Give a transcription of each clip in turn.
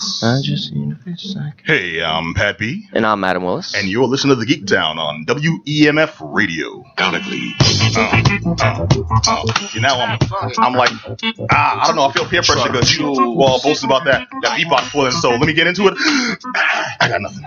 Willis. I just need a face sack. Hey, I'm Pat B. And I'm Adam Willis. And you're listening to the Geek Down on WEMF Radio. Gallagly. Now I'm like, I don't know, I feel peer pressure because you all boasting about that beatbox for so let me get into it. I got nothing.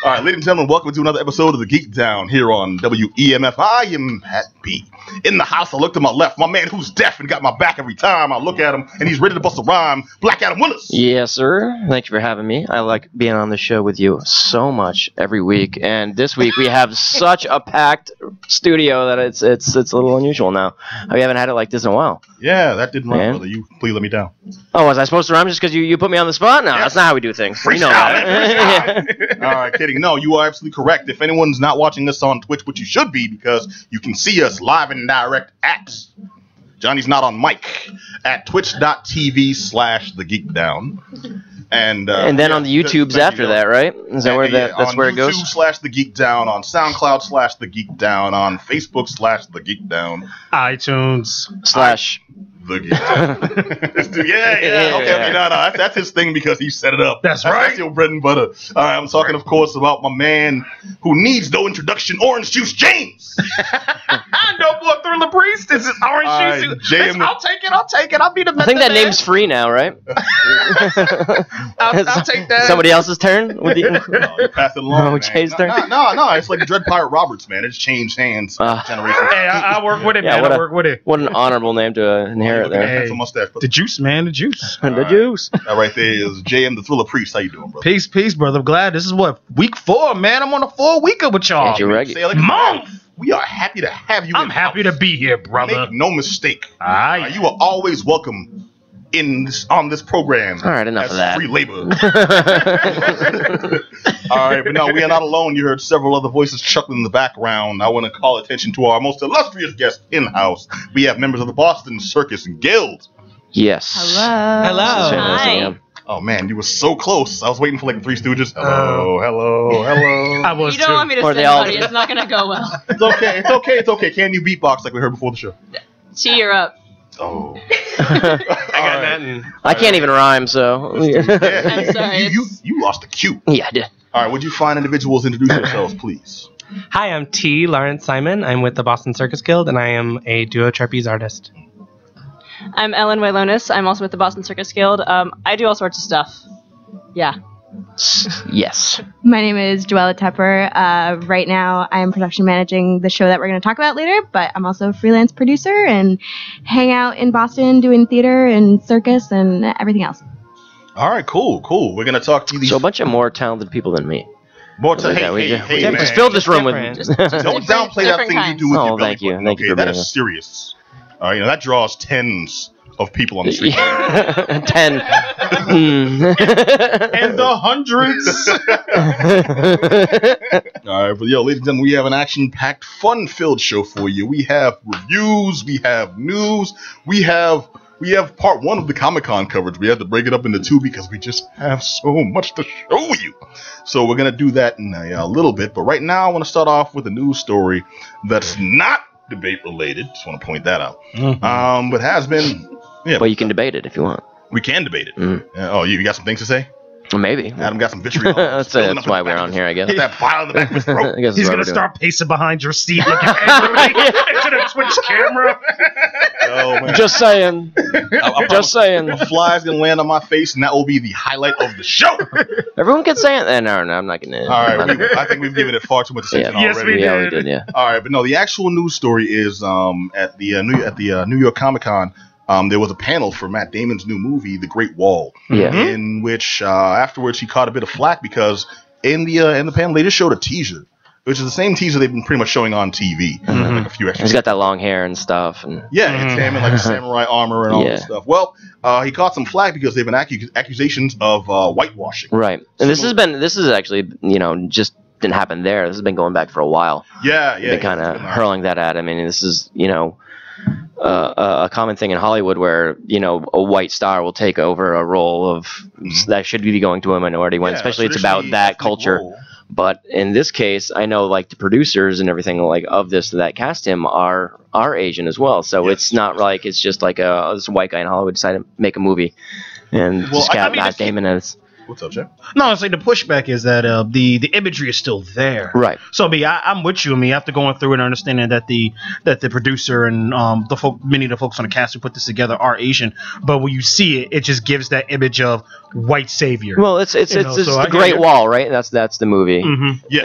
All right, ladies and gentlemen, welcome to another episode of the Geek Down here on WEMF. I am Pat B. In the house, I look to my left, my man who's deaf and got my back every time I look at him, and he's ready to bust a rhyme, Black Adam Willis. Yes, sir. Thank you for having me. I like being on the show with you so much every week, and this week we have such a packed studio that it's a little unusual now. We haven't had it like this in a while. Yeah, that didn't rhyme, brother. You please let me down. Oh, was I supposed to rhyme just because you put me on the spot? No, that's not how we do things. You know that. All right, kidding. No, you are absolutely correct. If anyone's not watching us on Twitch, which you should be, because you can see us live and direct at Johnny's not on mic at twitch.tv/thegeekdown. And then on the YouTubes after that, right? Is that where that's where it goes? On YouTube /The Geek Down, on SoundCloud /The Geek Down, on Facebook /The Geek Down, iTunes The Geek Down. Okay, no, that's his thing because he set it up. That's right. That's your bread and butter. All right, I'm talking, of course, about my man who needs no introduction, Orange Juice James. No more Thriller Priest. This is Orange Juice. I'll take it. I'll be the I think that name's free now, right? I'll take that. Somebody else's turn? No, you pass it along, Jay's turn? No, it's like Dread Pirate Roberts, man. It's changed hands generation. Hey, I work with it, man. I work with it. What an honorable name to inherit there. Hey, mustache, the juice, man. The juice. The juice. That right there is JM the Thriller Priest. How you doing, brother? Peace, brother. I'm glad. This is what, week 4, man. I'm on a 4-weeker with y'all. Month. We are happy to have you. I'm happy to be here, brother. Make no mistake. Aye. You are always welcome on this program. All right, enough of that. Free labor. All right, but no, we are not alone. You heard several other voices chuckling in the background. I want to call attention to our most illustrious guest in-house. We have members of the Boston Circus Guild. Yes. Hello. Hi. Oh, man, you were so close. I was waiting for like the Three Stooges. Hello. I was You don't want me to say buddy. It's not going to go well. It's okay. Can you beatbox like we heard before the show? T, you're up. Oh. I can't even rhyme, so. I'm sorry. You lost the cue. Yeah, I did. All right, would you find individuals introduce themselves, please? Hi, I'm T. Lawrence Simon. I'm with the Boston Circus Guild, and I am a duo trapeze artist. I'm Ellen Wailonis. I'm also with the Boston Circus Guild. I do all sorts of stuff. Yeah. Yes. My name is Joella Tepper. Right now, I'm production managing the show that we're going to talk about later, but I'm also a freelance producer and hang out in Boston doing theater and circus and everything else. All right, cool. We're going to talk to you. So a bunch of more talented people than me. Hey, man. Just fill this room with. Don't downplay that thing you do with your belly thank you. button. Thank you for that being is serious. All right, that draws tens of people on the street. 10. And the hundreds. All right, but ladies and gentlemen, we have an action-packed, fun-filled show for you. We have reviews, we have news, we have part 1 of the Comic-Con coverage. We have to break it up into 2 because we just have so much to show you. So we're going to do that in a little bit. But right now, I want to start off with a news story that's not debate-related. Just want to point that out. Mm-hmm. But has been... Yeah, well, you can debate it if you want. We can debate it. You got some things to say? Maybe. Adam got some vitriol. That's why we're on here, I guess. That file in the back of his throat. He's going to start pacing behind your seat looking angrily into the Twitch camera. Oh, man. Just saying. Just saying. A fly's going to land on my face, and that will be the highlight of the show. Everyone can say it. No, I'm not going to. All right. I think we've given it far too much attention already. Yes, we did. Yeah. All right. But no, the actual news story is at the New York Comic-Con, there was a panel for Matt Damon's new movie, The Great Wall, in which afterwards he caught a bit of flack because in the panel they just showed a teaser, which is the same teaser they've been pretty much showing on TV. Like a few extra. He's got that long hair and stuff, and it's him in like samurai armor and all that stuff. Well, he caught some flack because they've been accusations of whitewashing. Right, and this is actually just didn't happen there. This has been going back for a while. They've kind of hurling that at. I mean, this is a common thing in Hollywood where a white star will take over a role of that should be going to a minority when especially it's about that culture. But in this case, I know like the producers and everything like of this that cast him are Asian as well. So it's not like it's just like this white guy in Hollywood decided to make a movie. and just got Matt Damon as. What's up, Jeff? No, I say the pushback is that the imagery is still there. Right. So, I'm with you. After going through and understanding that the producer and many of the folks on the cast who put this together are Asian, but when you see it, it just gives that image of white savior. Well, it's the Great Wall, right? That's the movie. Mm-hmm. Yeah.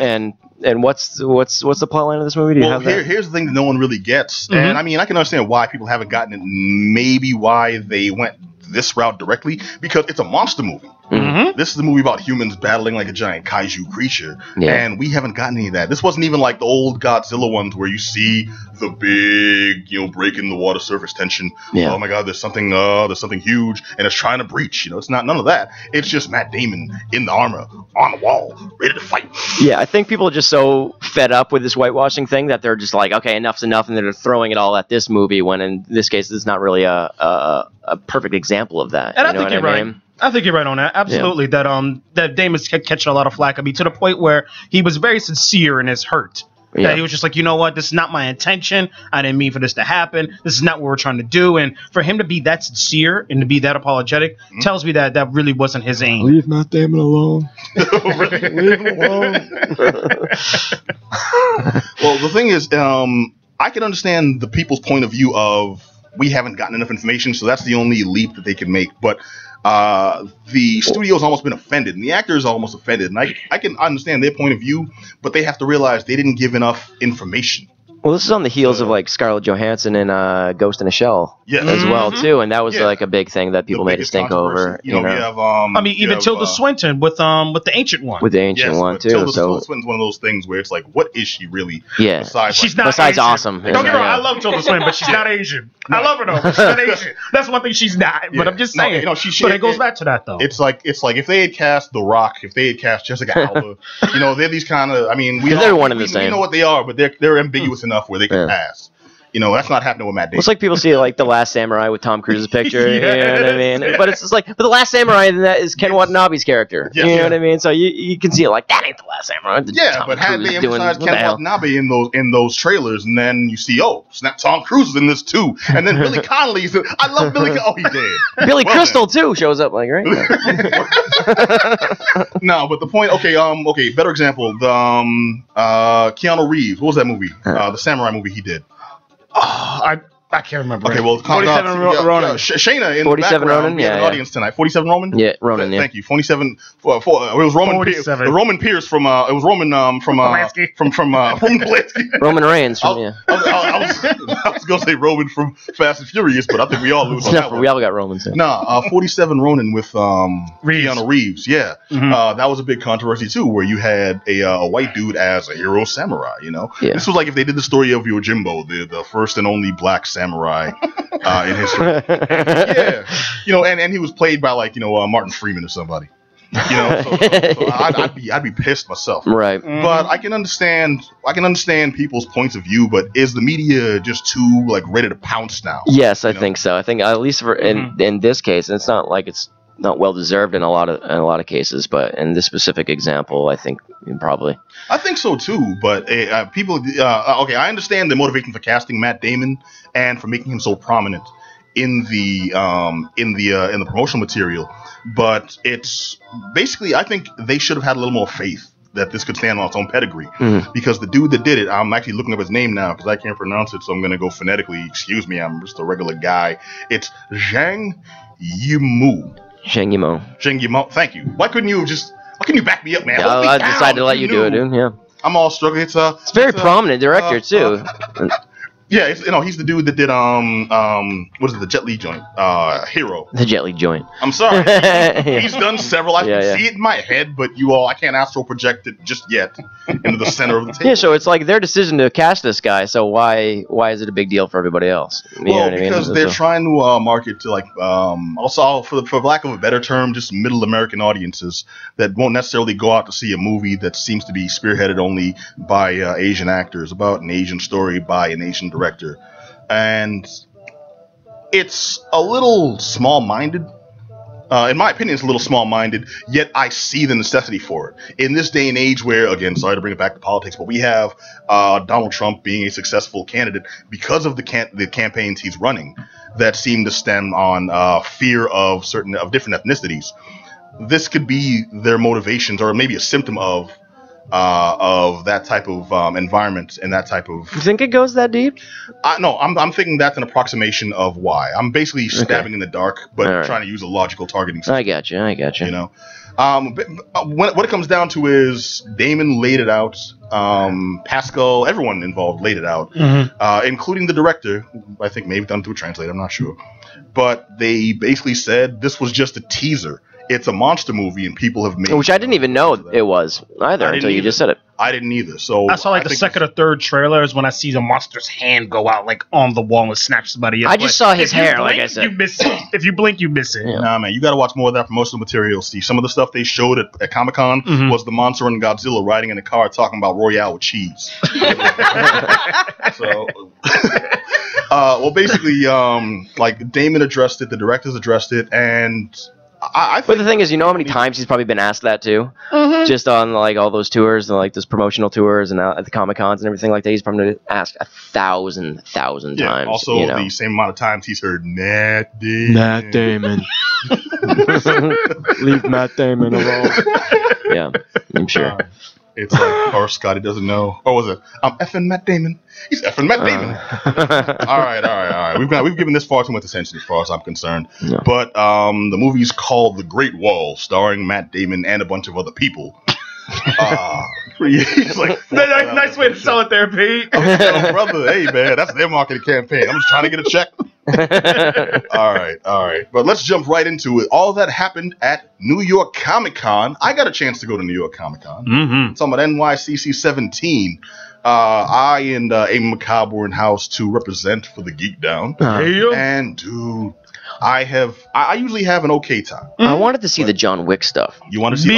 And what's the plot line of this movie? Here's the thing that no one really gets, and I can understand why people haven't gotten it. Maybe why they went this route directly, because it's a monster movie. Mm-hmm. This is a movie about humans battling like a giant kaiju creature, and we haven't gotten any of that. This wasn't even like the old Godzilla ones where you see the big, break in the water surface tension. Yeah. Oh my God, there's something huge, and it's trying to breach. It's not none of that. It's just Matt Damon in the armor on the wall, ready to fight. Yeah, I think people are just so fed up with this whitewashing thing that they're just like, okay, enough's enough, and they're throwing it all at this movie. When in this case, it's not really a perfect example of that. And I think you're right. I think you're right on that. Absolutely. Yeah. That Damon's catching a lot of flack. To the point where he was very sincere in his hurt. Yeah. That he was just like, you know what? This is not my intention. I didn't mean for this to happen. This is not what we're trying to do. And for him to be that sincere and to be that apologetic tells me that really wasn't his aim. Leave Matt Damon alone. Leave him alone. Well, the thing is, I can understand the people's point of view of we haven't gotten enough information, so that's the only leap that they can make. But the studio's almost been offended, and the actors are almost offended. And I can understand their point of view, but they have to realize they didn't give enough information. Well, this is on the heels of like Scarlett Johansson and Ghost in a Shell as well too, and that was like a big thing that people made a stink over. We have even Tilda Swinton with the Ancient One. With the Ancient One too. Tilda Swinton's one of those things where it's like, what is she really? Yeah, she's not. Besides Asian. Awesome. Don't get me wrong, I love Tilda Swinton, but she's not Asian. I love her though, but she's not Asian. That's one thing she's not. But I'm just saying. But it goes back to that though. It's like if they had cast The Rock, if they had cast Jessica Alba, they're these kind of. They're one and the same. We know what they are, but they're ambiguous enough where they can pass. That's not happening with Matt Damon. It's like people see like The Last Samurai with Tom Cruise's picture. You know what I mean? Yeah. But it's just like, but The Last Samurai in that is Ken Watanabe's character. You know what I mean? So you can see it like, that ain't The Last Samurai. But had they emphasized Ken Watanabe in those trailers, and then you see, Tom Cruise is in this too, and then Billy Connolly's. I love Billy. He did. Billy Crystal too shows up like right. No, but the point. Okay. Better example. The Keanu Reeves. What was that movie? The samurai movie he did. I can't remember. Okay, well, 47 Ronin. Shayna in 47 the background. Ronin. We have an audience tonight. 47 Ronin. Yeah, Ronin. Thank you. 47. It was Roman Pierce. The Roman Pierce from. It was Roman from Polanski. Roman Reigns from I was gonna say Roman from Fast and Furious, but I think we all lose on that one. We all got Romans. No, 47 Ronin with Keanu Reeves. Yeah, that was a big controversy too, where you had a white dude as a hero samurai. This was like if they did the story of Yojimbo, the first and only black samurai in history. And he was played by Martin Freeman or somebody. So I'd be pissed myself. Right. But I can understand people's points of view, but is the media just too ready to pounce now? Yes, I think so. I think at least in this case, and it's not like it's not well deserved in a lot of cases, but in this specific example, I think probably. I think so too, but people. I understand the motivation for casting Matt Damon and for making him so prominent in the promotional material, but it's basically I think they should have had a little more faith that this could stand on its own pedgree, because the dude that did it, I'm actually looking up his name now because I can't pronounce it, so I'm going to go phonetically. Excuse me, I'm just a regular guy. It's Zhang Yimou. Zhang Yimou. Thank you. Why couldn't you back me up, man? Yeah, I decided to let you do it, dude. Yeah. I'm all struggling. It's very prominent director too. Yeah, he's the dude that did what is it, the Jet Li joint, Hero. The Jet Li joint. I'm sorry, he's done several. I can see it in my head, but I can't astral project it just yet into the center of the table. Yeah, so it's like their decision to cast this guy. So why is it a big deal for everybody else? Because they're trying to market to also for lack of a better term, just middle American audiences that won't necessarily go out to see a movie that seems to be spearheaded only by Asian actors, about an Asian story by an Asian director, and it's a little small-minded. In my opinion, it's a little small-minded, yet I see the necessity for it. In this day and age where, again, sorry to bring it back to politics, but we have Donald Trump being a successful candidate because of the campaigns he's running. that seem to stem on fear of different ethnicities. This could be their motivations, or maybe a symptom of that type of environment and that type of. You think it goes that deep? No, I'm thinking that's an approximation of why. I'm basically stabbing in the dark, but trying to use a logical targeting system. I got you. You know, what it comes down to is Damon laid it out. Pascal, everyone involved laid it out, including the director. I think maybe done through a translator. I'm not sure, but they basically said this was just a teaser. It's a monster movie, and people have made. Which I didn't even know it was either until you just said it. I didn't either. So I saw the second or third trailers when I see the monster's hand go out like on the wall and snatch somebody up. I just saw his hair, blink, like I said. You miss it. If you blink, you miss it. Yeah. Nah, man, you got to watch more of that promotional material. See, some of the stuff they showed at Comic-Con was the monster and Godzilla riding in a car talking about Royale with cheese. So, well, basically, like Damon addressed it, the directors addressed it, and. But the thing is, you know how many times he's probably been asked that too, just on like all those tours and like those promotional tours and at the Comic Cons and everything like that. He's probably asked 1,000 times. Also, the same amount of times he's heard Matt Damon. Matt Damon. Leave Matt Damon alone. Yeah, I'm sure. It's like, or Scotty doesn't know. Or was it? I'm effing Matt Damon. He's effing Matt Damon. All right. We've given this far too much attention as far as I'm concerned. No. But the movie's called The Great Wall, starring Matt Damon and a bunch of other people. It's like nice way to sell it there, Pete. Oh, brother, hey man, that's their marketing campaign. I'm just trying to get a check. All right. But let's jump right into it. All that happened at New York Comic Con. I got a chance to go to New York Comic Con. Talking about NYCC 17. I and Amy McCobb were in house to represent for the Geek Down. And dude, I usually have an okay time. I wanted to see the John Wick stuff. You want to see? Me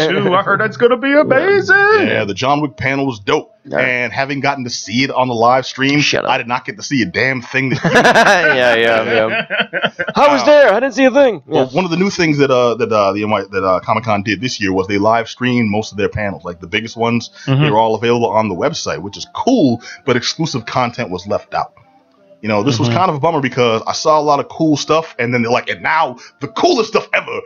too. I heard that's gonna be amazing. Yeah, the John Wick panel was dope. And having gotten to see it on the live stream, I did not get to see a damn thing. Yeah. I was there. I didn't see a thing. Well, one of the new things that Comic-Con did this year was they live streamed most of their panels. Like the biggest ones, they were all available on the website, which is cool, but exclusive content was left out. You know, this was kind of a bummer because I saw a lot of cool stuff, and then they're like, and now the coolest stuff ever.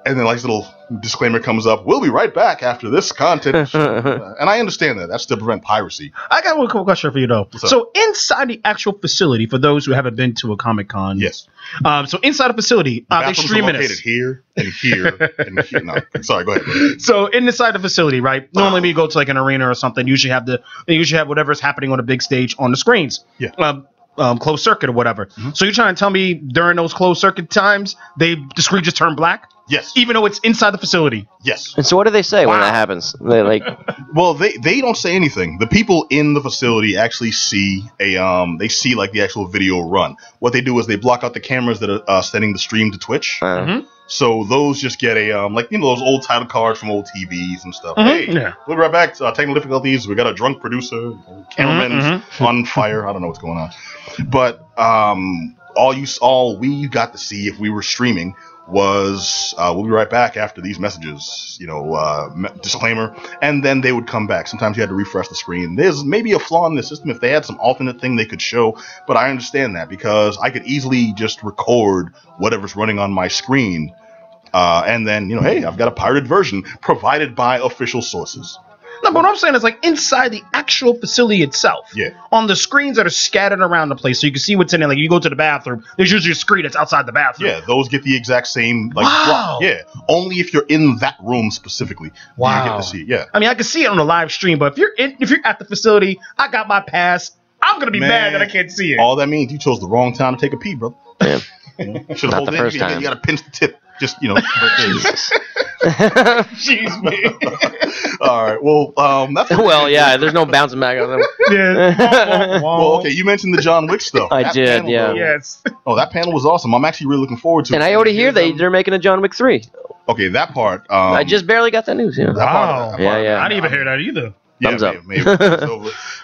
And then like this little disclaimer comes up, we'll be right back after this content. And I understand that. That's to prevent piracy. I got one cool question for you, though. So inside the actual facility, for those who haven't been to a Comic-Con. Yes. So inside the facility, they streaming it. Located here and here and here. No, sorry, go ahead. So inside the facility, right? Normally when you go to like an arena or something, they usually have whatever's happening on a big stage on the screens. Yeah. Closed circuit or whatever. So you're trying to tell me during those closed circuit times, the screen just turned black? Yes. Even though it's inside the facility? Yes. And so what do they say when that happens? They Well, they don't say anything. The people in the facility actually see they see like the actual video run. What they do is they block out the cameras that are sending the stream to Twitch. So those just get a like those old title cards from old TVs and stuff. Hey, we'll be right back. Technical difficulties. We got a drunk producer, cameraman's on fire. I don't know what's going on, but all we got to see if we were streaming was we'll be right back after these messages, disclaimer, and then they would come back. Sometimes you had to refresh the screen. There's maybe a flaw in the system if they had some alternate thing they could show, but I understand that because I could easily just record whatever's running on my screen, and then hey, I've got a pirated version provided by official sources. No, but what I'm saying is like inside the actual facility itself. Yeah. On the screens that are scattered around the place, so you can see what's in it. Like you go to the bathroom, there's usually a screen that's outside the bathroom. Yeah, those get the exact same block. Yeah, only if you're in that room specifically. Wow. You get to see it. Yeah. I mean, I can see it on the live stream, but if you're at the facility, I got my pass. I'm gonna be mad that I can't see it. All that means you chose the wrong time to take a pee, brother. Yeah. Should have the first time. You gotta pinch the tip. Just Jesus. Jeez, man. All right. Well, that's there's no bouncing back on them. Yeah. Well, okay. You mentioned the John Wick stuff. I did. Panel, yeah. Yes. Oh, that panel was awesome. I'm actually really looking forward to it. And I already hear they're making a John Wick 3. Okay, that part. I just barely got that news. That part, yeah. I didn't even hear that either. Thumbs up. Maybe.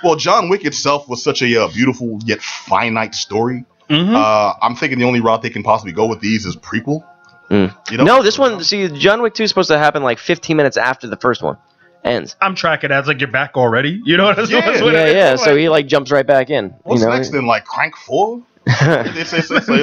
Well, John Wick itself was such a beautiful yet finite story. I'm thinking the only route they can possibly go with these is prequel. No, this one. See, John Wick 2 is supposed to happen like 15 minutes after the first one ends. I'm tracking as like you're back already. You know what I'm saying? Yeah. So he like jumps right back in. What's next then? Like Crank 4? It's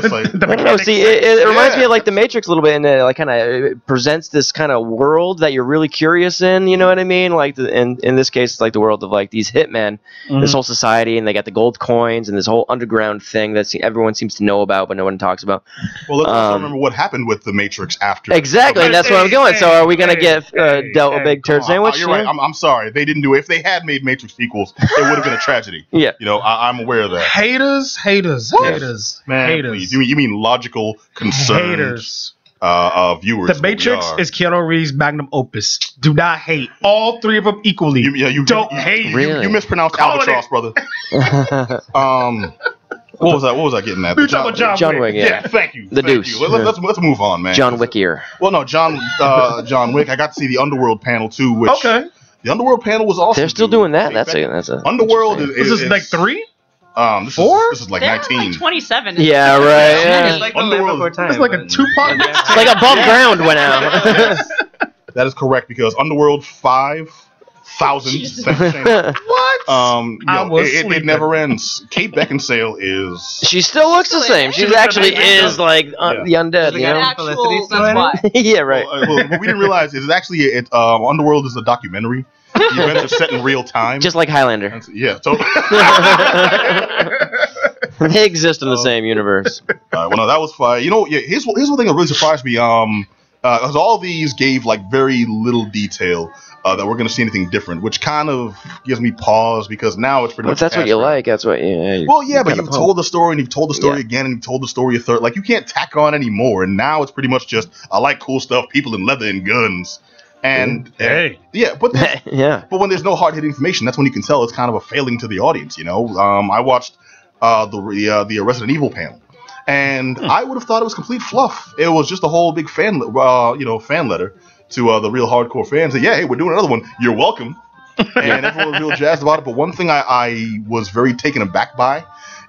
like I don't know. See, it reminds me of like the Matrix a little bit, and it like kind of presents this kind of world that you're really curious in. You know what I mean? Like, in this case, it's like the world of like these hitmen, this whole society, and they got the gold coins and this whole underground thing that everyone seems to know about, but no one talks about. Well, let's also remember what happened with the Matrix after. Exactly, and that's where I'm going. So, are we gonna get dealt a big turd sandwich? You're right. I'm sorry, they didn't do it. If they had made Matrix sequels, it would have been a tragedy. Yeah, you know, I'm aware of that. Haters, man. Haters. You mean logical concerned haters. Viewers? The Matrix is Keanu Reeves' magnum opus. Do not hate all three of them equally. You don't hate. Really? You mispronounced Albatross, brother. What was I getting at? John Wick. Yeah, thank you. The thank Deuce. You. Let's move on, man. John Wickier. Well, no, John Wick. I got to see the Underworld panel too. Which the Underworld panel was awesome. They're still doing that. That's a Underworld. This is like 3. This is like 19. Like 27. Yeah, right. Yeah. It's like Underworld. It's like a 2-part. It's like above ground went out. That is correct because Underworld 5,000. What? It never ends. Kate Beckinsale is. She still looks the same. She actually is like the undead. You know? That's why. Yeah, right. What we didn't realize is actually Underworld is a documentary. The events are set in real time. Just like Highlander. Yeah, totally. They exist in the same universe. Well, no, that was fine. You know, here's one thing that really surprised me. Because all these gave like very little detail that we're going to see anything different, which kind of gives me pause because now it's pretty much. If that's what you like, that's what. Well, yeah, but you've told the story and you've told the story again and you've told the story a third. Like you can't tack on anymore, and now it's pretty much just I like cool stuff, people in leather and guns. And but when there's no hard hitting information, that's when you can tell it's kind of a failing to the audience. You know, I watched the Resident Evil panel, and I would have thought it was complete fluff. It was just a whole big fan letter to the real hardcore fans. That, hey, we're doing another one. You're welcome. And everyone was real jazzed about it. But one thing I was very taken aback by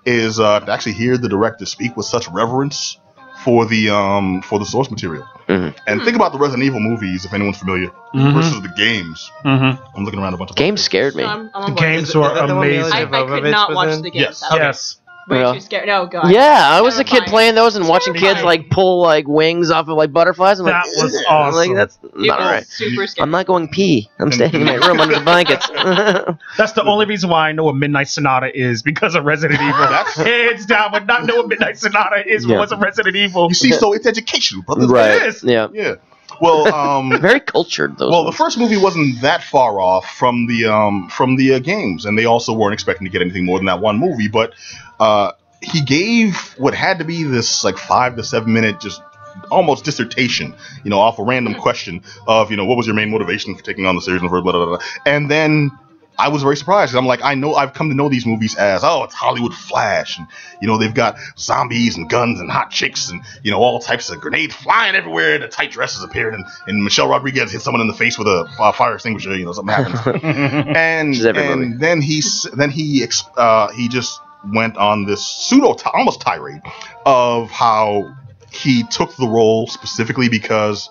is to actually hear the director speak with such reverence for the source material. And think about the Resident Evil movies, if anyone's familiar, versus the games. I'm looking around a bunch of games scared me. The games were amazing. I could not watch the games. Yes. Way too scared. No, God. Yeah, I was a kid playing those and watching kids like pull like wings off of like butterflies. I'm like, that was awesome. Like, that's not alright. Super scary. I'm not going pee. I'm staying in my room under the blankets. That's the only reason why I know what Midnight Sonata is, because of Resident Evil. That's hands down. But not know what Midnight Sonata is was a Resident Evil. You see, so it's educational, brother. Right. It is. Yeah. Well, very cultured. Those. Well, the first movie wasn't that far off from the games, and they also weren't expecting to get anything more than that one movie. But he gave what had to be this like 5 to 7 minute just almost dissertation, off a random question of, what was your main motivation for taking on the series, and blah, blah, blah, blah. And then I was very surprised. I'm like, I've come to know these movies as, it's Hollywood Flash, and they've got zombies and guns and hot chicks and all types of grenades flying everywhere, and the tight dresses appeared, and Michelle Rodriguez hit someone in the face with a fire extinguisher, something happens, and then he just went on this almost tirade of how he took the role specifically because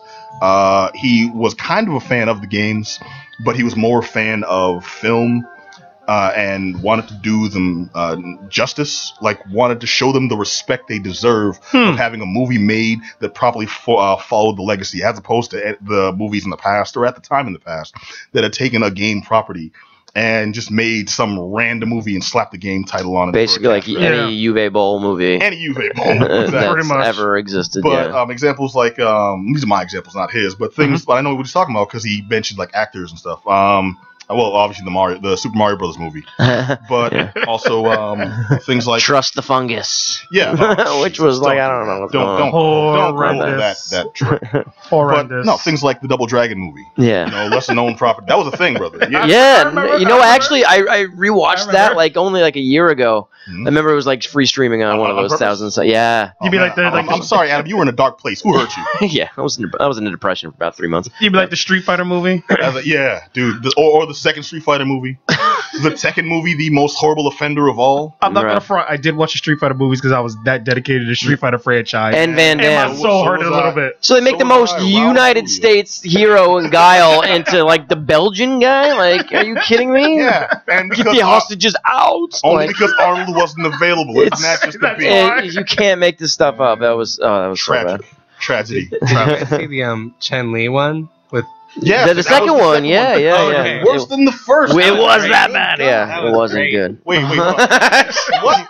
he was kind of a fan of the games, but he was more a fan of film and wanted to do them justice, like wanted to show them the respect they deserve of having a movie made that properly followed the legacy, as opposed to the movies in the past, or at the time in the past, that had taken a game property and just made some random movie and slapped the game title on it. Basically, like any Uwe Boll movie. Any Uwe Boll that's ever existed. But examples like these are my examples, not his, but things. But I know what he's talking about because he mentioned like actors and stuff. Well, obviously the Super Mario Brothers movie, but also things like Trust the Fungus. Yeah, which was like, I don't know. Don't promote that trick. But no, things like the Double Dragon movie. Yeah, lesser known property. That was a thing, brother. Actually, I rewatched that like only like a year ago. I remember it was like free streaming on one of those thousands. Yeah. You'd be like, I'm sorry, Adam. You were in a dark place. Who hurt you? Yeah, I was in a depression for about 3 months. You'd be like the Street Fighter movie. Yeah, dude. Or the second Street Fighter movie. the Tekken movie the most horrible offender of all? I'm not gonna front. I did watch the Street Fighter movies because I was that dedicated to the Street Fighter franchise. And Van Damme. And my soul hurt a little bit. So they make the most United States hero and Guile into like the Belgian guy? Like, are you kidding me? Yeah. And get the hostages out. Only because Arnold wasn't available. It's not just the beat. You can't make this stuff up. That was tragic. So bad. Tragedy. Did you guys see the Chen Li one with? Yeah, the second one. Yeah. Okay. Worse than the first. It was that bad. Yeah, it wasn't great. good. Wait, what?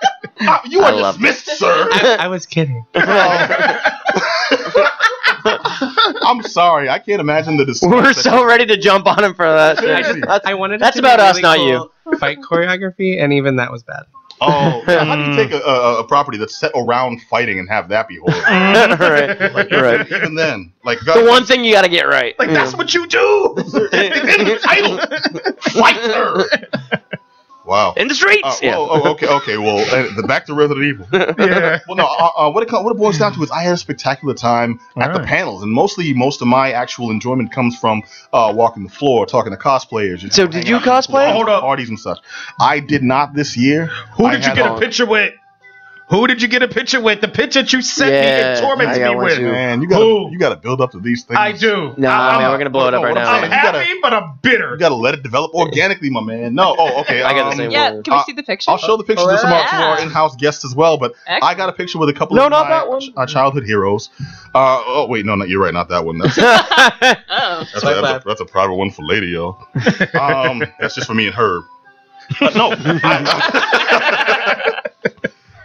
You are dismissed, sir. I was kidding. I'm sorry. I can't imagine the disgust. We're so ready to jump on him for that. I wanted. That's to about us, really not cool fight choreography, and even that was bad. Oh, how do you take a property that's set around fighting and have that be horrible? right. Even then, like the one thing you got to get right. Like that's what you do. It's in the title, fighter. Wow. In the streets. Okay. Well, back to Resident Evil. Yeah. Well, no. What it boils down to is I had a spectacular time at the panels, and most of my actual enjoyment comes from walking the floor, talking to cosplayers. So did you cosplay? Hold up. Parties and such. I did not this year. Who did you get a picture with? Who did you get a picture with? The picture that you sent me and tormented me with. Man, you gotta build up to these things. I do. No, man, we're gonna blow it up right now. I'm happy, but I'm bitter. You gotta let it develop organically, my man. No, okay. I got the same Yeah, can we see the picture? I'll show the pictures to our in-house guests as well. But I got a picture with a couple of my childhood heroes. Wait, no, you're right, not that one. That's a private one for Lady, yo. That's just for me and Herb. No.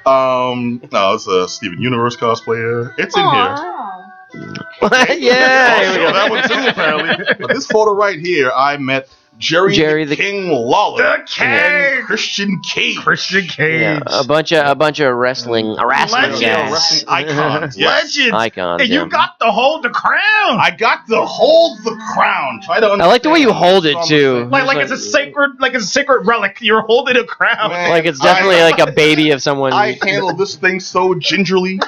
No, it's a Steven Universe cosplayer. It's in here. Yeah, I'll show that one too, apparently. But this photo right here, I met Jerry the King Lawler. The King! And Christian Cage. Yeah, a bunch of wrestling guys. Wrestling icons. Yes. Legends. Icons. And you got to hold the crown. I got to hold the crown. Try to understand. I like the way you hold it too. Like it's a sacred relic. You're holding a crown. Man, like it's definitely like a baby of someone. I handled this thing so gingerly.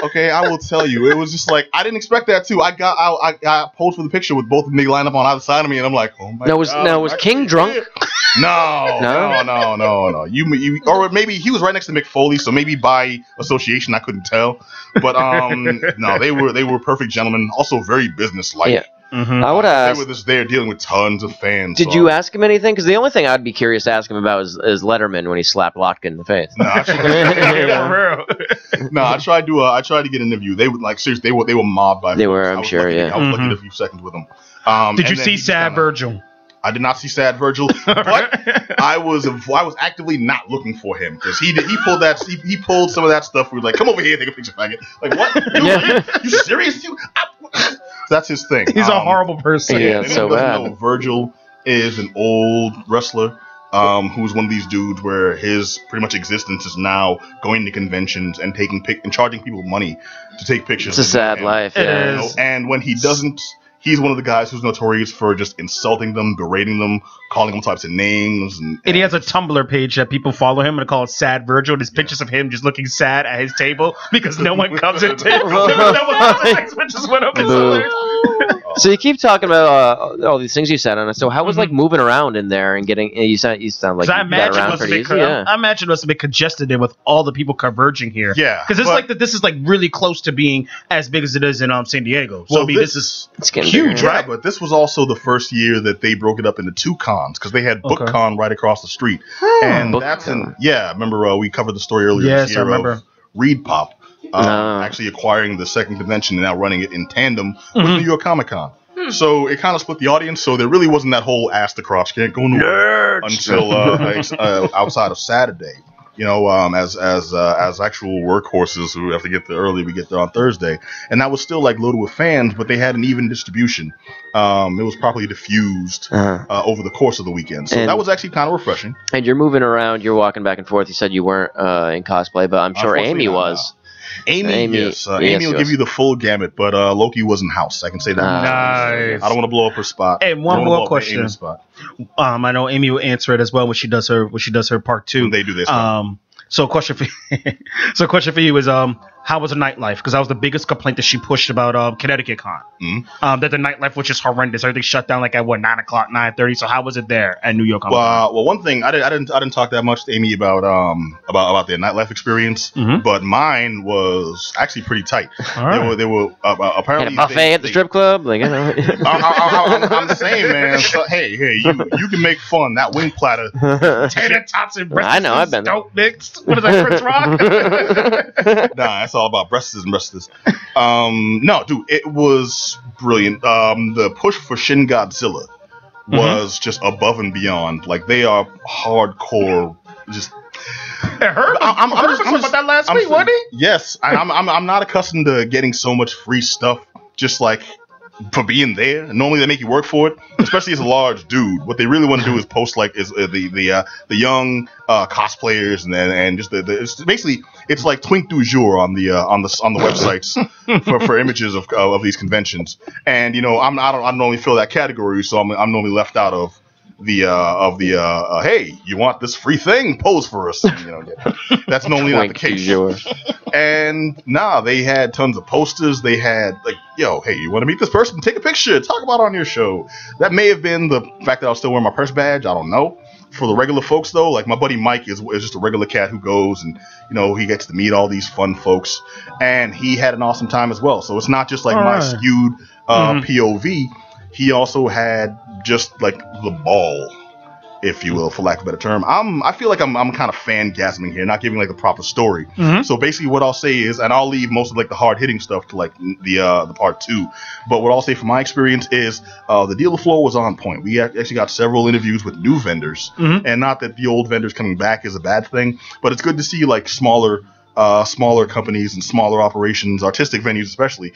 Okay, I will tell you. It was just like I didn't expect that too. I posed for the picture with both of them lined up on either side of me, and I'm like, oh my god. Was King drunk? No. You or maybe he was right next to Mick Foley, so maybe by association I couldn't tell. But no, they were perfect gentlemen, also very businesslike. Yeah. Mm-hmm. I would ask. They were just there dealing with tons of fans. Did you ask him anything? Because the only thing I'd be curious to ask him about is Letterman when he slapped Lotka in the face. No, I tried to get an interview. They would seriously. They were mobbed by. They were. I'm sure. I was lucky a few seconds with them. Did you see Sad Virgil? I did not see Sad Virgil, but I was actively not looking for him because he pulled some of that stuff. We were like, come over here, take a picture, faggot. Like what? You serious? That's his thing. He's a horrible person. Yeah, so bad. Virgil is an old wrestler who's one of these dudes where his pretty much existence is now going to conventions and and charging people money to take pictures. It's a sad life. Yeah. And when he doesn't. He's one of the guys who's notorious for just insulting them, berating them, calling them types of names. And he has a Tumblr page that people follow him and call it Sad Virgil. There's pictures of him just looking sad at his table because no one comes in table. Just went up. So you keep talking about all these things you said on it. So how was moving around in there and getting? You sound like you got around pretty easy. I imagine it was a bit congested there with all the people converging here. Yeah, because this is really close to being as big as it is in San Diego. So this is huge, right? But this was also the first year that they broke it up into two cons because they had BookCon right across the street, and that's remember we covered the story earlier this year. I remember. Of Reed Pop. Actually acquiring the second convention and now running it in tandem with New York Comic Con. So it kind of split the audience. So there really wasn't that whole ass to crotch can't go nowhere until outside of Saturday. You know, as actual workhorses who have to get there early, we get there on Thursday, and that was still loaded with fans, but they had an even distribution. It was properly diffused over the course of the weekend, so that was actually kind of refreshing. And you're moving around, you're walking back and forth. You said you weren't in cosplay, but I'm sure Amy was. Amy, yes. Amy will give you the full gamut, but Loki was in house. I can say that. Nice. I don't want to blow up her spot. Hey, one more question. I know Amy will answer it as well when she does her part 2. When they do this. So question for you is how was the nightlife? Because that was the biggest complaint that she pushed about Connecticut Con. Mm-hmm. That the nightlife was just horrendous. Everything shut down like at 9 o'clock, 9:30. So how was it there at New York? Well, one thing I didn't talk that much to Amy about their nightlife experience, but mine was actually pretty tight. Right. They were apparently a buffet at the strip club. Like, I'm the same, man. So, hey, you can make fun. That wing platter, tater tots and breasts. I know, I've been dope mixed. What is that, Chris Rock? Nah, it's all about breasts and breasts. No, dude, it was brilliant. The push for Shin Godzilla was just above and beyond. Like, they are hardcore. Just. I'm just about that last week, wasn't he? Yes, I'm not accustomed to getting so much free stuff. Just like. For being there, normally they make you work for it, especially as a large dude. What they really want to do is post like the young cosplayers and just it's basically it's like Twink du jour on the websites for images of these conventions. And I don't normally fill that category, so I'm normally left out of the hey, you want this free thing? Pose for us. That's normally not the case. And they had tons of posters. They had like, hey, you want to meet this person? Take a picture. Talk about it on your show. That may have been the fact that I was still wearing my purse badge. I don't know. For the regular folks, though, like my buddy Mike is just a regular cat who goes and, he gets to meet all these fun folks. And he had an awesome time as well. So it's not just like my skewed POV. He also had just like the ball, if you will, for lack of a better term. I feel like I'm kind of fangasming here, not giving like the proper story. So basically what I'll say is, and I'll leave most of like the hard hitting stuff to like the part 2. But what I'll say from my experience is the dealer floor was on point. We actually got several interviews with new vendors, and not that the old vendors coming back is a bad thing, but it's good to see like smaller companies and smaller operations, artistic venues especially,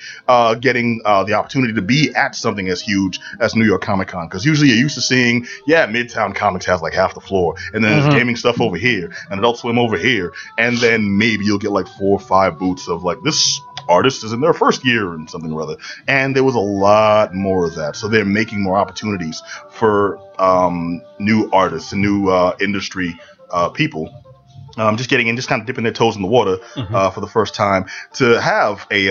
getting the opportunity to be at something as huge as New York Comic Con. Because usually you're used to seeing, Midtown Comics has like half the floor, and then there's gaming stuff over here, and Adult Swim over here, and then maybe you'll get like 4 or 5 booths of like, this artist is in their first year and something or other. And there was a lot more of that. So they're making more opportunities for new artists and new industry people. Just getting in, just kind of dipping their toes in the water for the first time to have a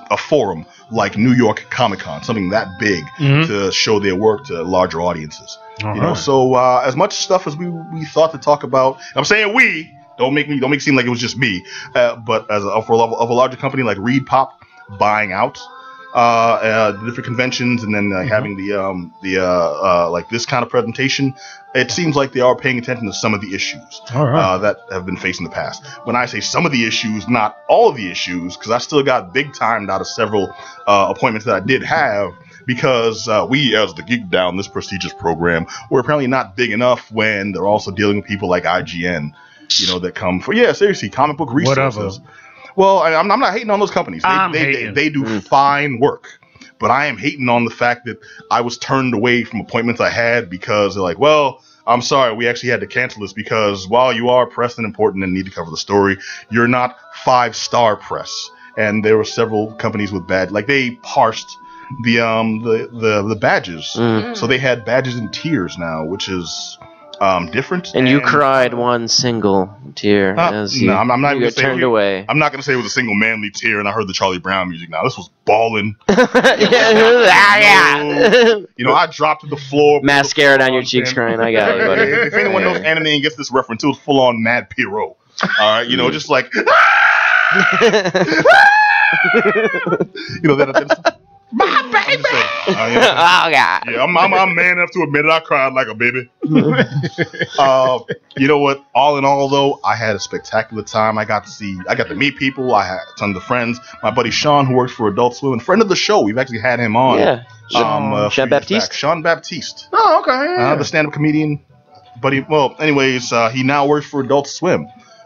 a forum like New York Comic Con, something that big to show their work to larger audiences. So as much stuff as we thought to talk about, I'm saying we don't make it seem like it was just me, but as for a larger company like Reed Pop buying out different conventions and then having the like this kind of presentation, it seems like they are paying attention to some of the issues that have been faced in the past. When I say some of the issues, not all of the issues, because I still got big timed out of several appointments that I did have, because we, as the Geek Down, this prestigious program, we're apparently not big enough when they're also dealing with people like IGN, that come for, seriously, comic book resources. Whatever. Well, I'm not hating on those companies. They do fine work. But I am hating on the fact that I was turned away from appointments I had because they're like, well, I'm sorry, we actually had to cancel this because while you are press and important and need to cover the story, you're not 5-star press. And there were several companies with like they parsed the badges. So they had badges in tiers now, which is different. And you cried one single tear as you, I'm not you got turned away. I'm not going to say it was a single manly tear, and I heard the Charlie Brown music. Now this was bawling. I dropped to the floor. Mascara down your cheeks crying. I got it, buddy. If anyone knows anime and gets this reference, it was full on Mad Pyro. All right, just like that. My baby! Oh, God. Yeah, I'm man enough to admit it. I cried like a baby. You know what? All in all, though, I had a spectacular time. I got to meet people. I had tons of friends. My buddy Sean, who works for Adult Swim, and friend of the show. We've actually had him on. Yeah. Sean Baptiste? Sean Baptiste. Oh, okay. Yeah. The stand-up comedian. Buddy. Well, anyways, he now works for Adult Swim.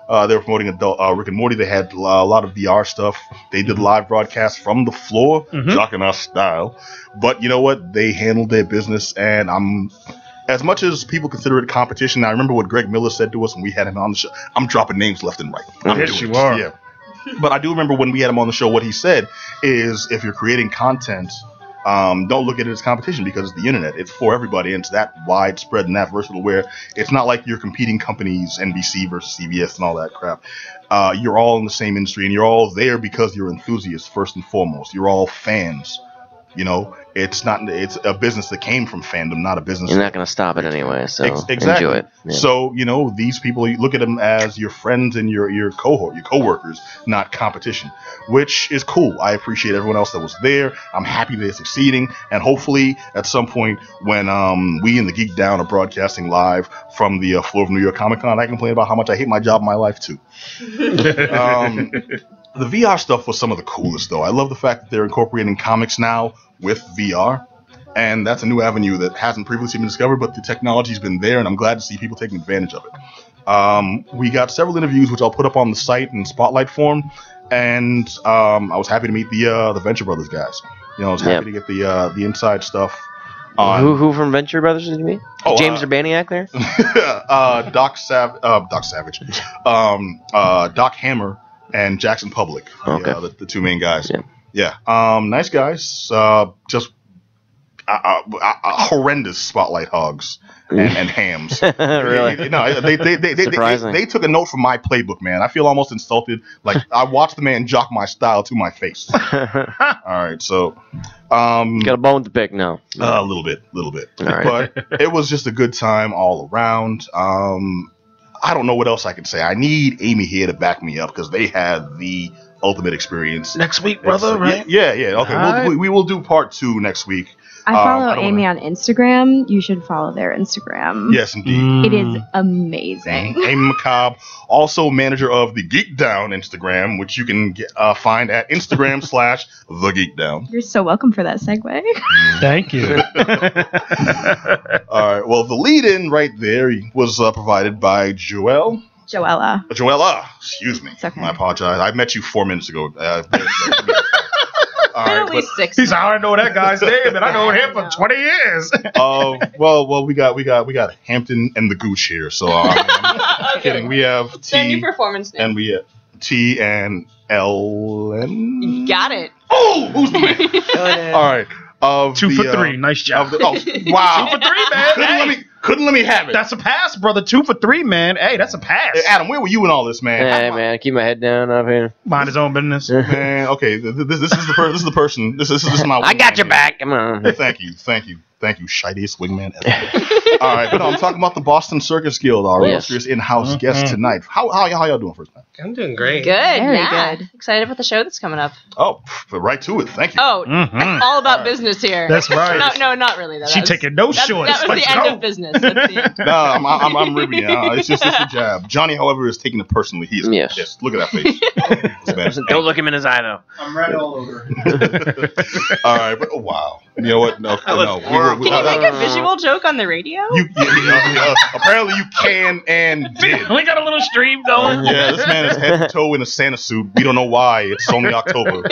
They were promoting Rick and Morty. They had a lot of VR stuff. They did live broadcasts from the floor, jocking our style. But you know what? They handled their business, and as much as people consider it competition, I remember what Greg Miller said to us when we had him on the show. I'm dropping names left and right. Yes, you are. Yeah. But I do remember when we had him on the show, what he said is if you're creating content don't look at it as competition because it's the internet. It's for everybody, and it's that widespread and that versatile where it's not like you're competing companies, NBC versus CBS and all that crap. You're all in the same industry, and you're all there because you're enthusiasts first and foremost. You're all fans. You know, it's a business that came from fandom, not a business. You're not going to stop it anyway, so exactly. Enjoy it. Yeah. So, you know, these people, you look at them as your friends and your cohort, your coworkers, not competition, which is cool. I appreciate everyone else that was there. I'm happy they're succeeding, and hopefully at some point when we in the Geek Down are broadcasting live from the floor of New York Comic Con, I complain about how much I hate my job in my life too. The VR stuff was some of the coolest, though. I love the fact that they're incorporating comics now with VR, and that's a new avenue that hasn't previously been discovered, but the technology's been there, and I'm glad to see people taking advantage of it. We got several interviews, which I'll put up on the site in spotlight form, and I was happy to meet the Venture Brothers guys. You know, I was happy to get the inside stuff. Who from Venture Brothers did you meet? James Urbaniak there? Doc Savage. Doc Hammer. And Jackson Public, the two main guys. Yeah. Nice guys. Just horrendous spotlight hogs and hams. Really? No, they took a note from my playbook, man. I feel almost insulted. Like I watched the man jock my style to my face. All right, so got a bone to pick now. A little bit. All right. But it was just a good time all around. I don't know what else I can say. I need Amy here to back me up because they had the ultimate experience. Next week, brother, right? Yeah. Okay, we will do part 2 next week. I follow Amy on Instagram. You should follow their Instagram. Yes, indeed. It is amazing. Amy McCobb, also manager of the Geek Down Instagram, which you can find at Instagram/The Geek Down. You're so welcome for that segue. Thank you. All right. Well, the lead-in right there was provided by Joella. Excuse me. It's okay. I apologize. I met you 4 minutes ago. All right, at least 6. He's I don't know that guy's name, and I know him for 20 years. Well, we got Hampton and the Gooch here, so I'm kidding. We have T. Then your performance name. And we have T and Ellen. You got it. Oh, who's the man? All right. 2 for 3. Nice job. Wow. 2 for 3, man. Couldn't let me have it. That's a pass, brother. 2 for 3, man. Hey, that's a pass. Hey, Adam, where were you in all this, man? Hey, man, keep my head down up here. Mind his own business. Man, okay. This is the person. This is my. I got your back. Come on. Thank you, shittiest wingman ever. All right, but I'm talking about the Boston Circus Guild, our illustrious in-house guest tonight. How y'all doing first, man? I'm doing great. Good. Very good. Excited about the show that's coming up. Oh, right to it. Thank you. Oh, all about business here. That's right. No, not really. Though. She taking no shorts. That was the end of business. That's the end. No, I'm ribbing you. It's just a jab. Johnny, however, is taking it personally. He is. Yes. Look at that face. Don't look him in his eye, though. I'm red all over. All right, but wow. You know what? No. Can you make a visual joke on the radio? Apparently you can and did. We got a little stream going. Yeah, this man is head to toe in a Santa suit. We don't know why. It's only October.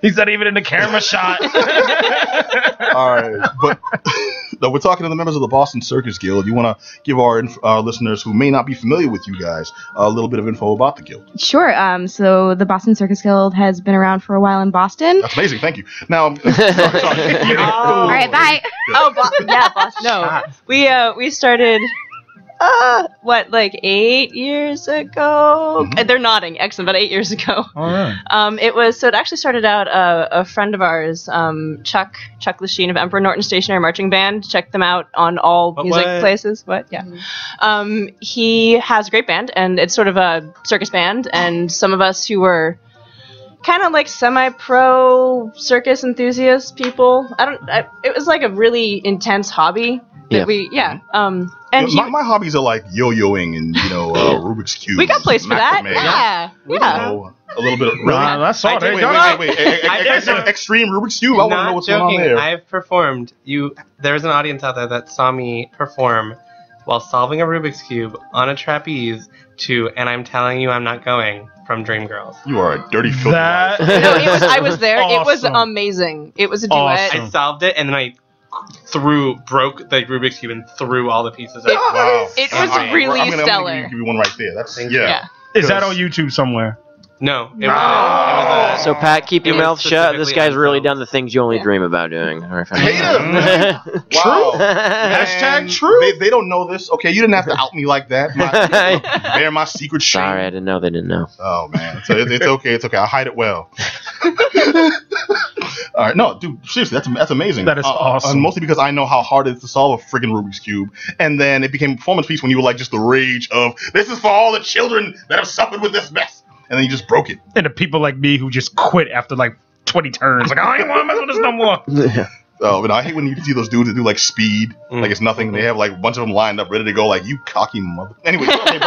He's not even in the camera shot. All right, but we're talking to the members of the Boston Circus Guild. You want to give our listeners who may not be familiar with you guys a little bit of info about the guild? Sure. So the Boston Circus Guild has been around for a while in Boston. That's amazing. Thank you. Now, sorry. All right, bye. Boston. No, we started. 8 years ago? Mm-hmm. They're nodding. Excellent. About 8 years ago. All right. It actually started out a friend of ours, Chuck Lachine of Emperor Norton Stationary Marching Band. Check them out on all music places. Yeah. Mm-hmm. He has a great band, and it's sort of a circus band. And some of us who were kind of like semi-pro circus enthusiast people. It was like a really intense hobby. My hobbies are like yo-yoing and Rubik's Cube. We got placed for that. Yeah. A little bit of that's all. Wait. Extreme Rubik's Cube. I want to know what's going on there. I've performed. There's an audience out there that saw me perform while solving a Rubik's Cube on a trapeze to "And I'm Telling You I'm Not Going" from Dreamgirls. You are a dirty filthy liar. I was there. Awesome. It was amazing. It was a duet. Awesome. I solved it and then I broke the Rubik's Cube and threw all the pieces out. It was really stellar. I'm gonna give you one right there. That's Thank you. yeah. Is that on YouTube somewhere? No. It was So Pat, keep your mouth shut. This guy's really done the things you only dream about doing. Hate him. Wow. Hashtag true. They don't know this. Okay, you didn't have to out me like that. Bear my secret shame. Sorry, I didn't know they didn't know. Oh man, so it's okay. It's okay. I'll hide it well. All right, no, dude, seriously, that's amazing. That is awesome. Mostly because I know how hard it is to solve a friggin' Rubik's Cube, and then it became a performance piece when you were like just the rage of this is for all the children that have suffered with this mess, and then you just broke it. And the people like me who just quit after like 20 turns, like I ain't want to mess with this no more. Oh, but I hate when you see those dudes that do like speed, like it's nothing. They have like a bunch of them lined up, ready to go. Like you cocky mother. Anyway, okay,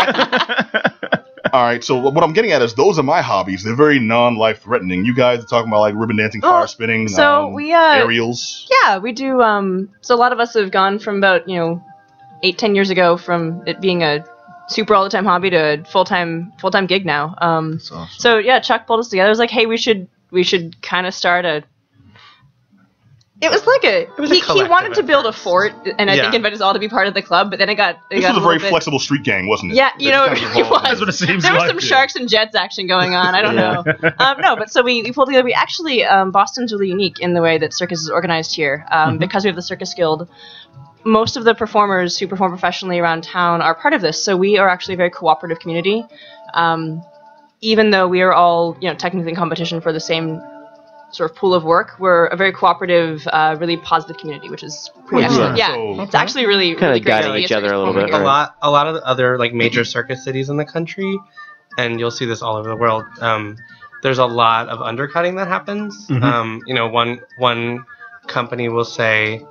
all right. So what I'm getting at is those are my hobbies. They're very non-life threatening. You guys are talking about like ribbon dancing, fire spinning, so we aerials. Yeah, we do. So a lot of us have gone from about 8-10 years ago from it being a super all the time hobby to a full time gig now. That's awesome. So yeah, Chuck pulled us together. It was like, hey, we should kind of start a. It was like he wanted to build a fort, and I think invite us all to be part of the club. But then it got was a very flexible street gang, wasn't it? Yeah, it was. That's what it seems there was like. some sharks and jets action going on. I don't know. No, but so we pulled together. We actually Boston's really unique in the way that circus is organized here, because we have the Circus Guild. Most of the performers who perform professionally around town are part of this, so we are actually a very cooperative community. Even though we are all technically in competition for the same sort of pool of work, we're a very cooperative, really positive community, which is pretty excellent. Yeah, so, it's actually really kind of great guiding each other a little bit. A lot of the other like major circus cities in the country, and you'll see this all over the world. There's a lot of undercutting that happens. One company will say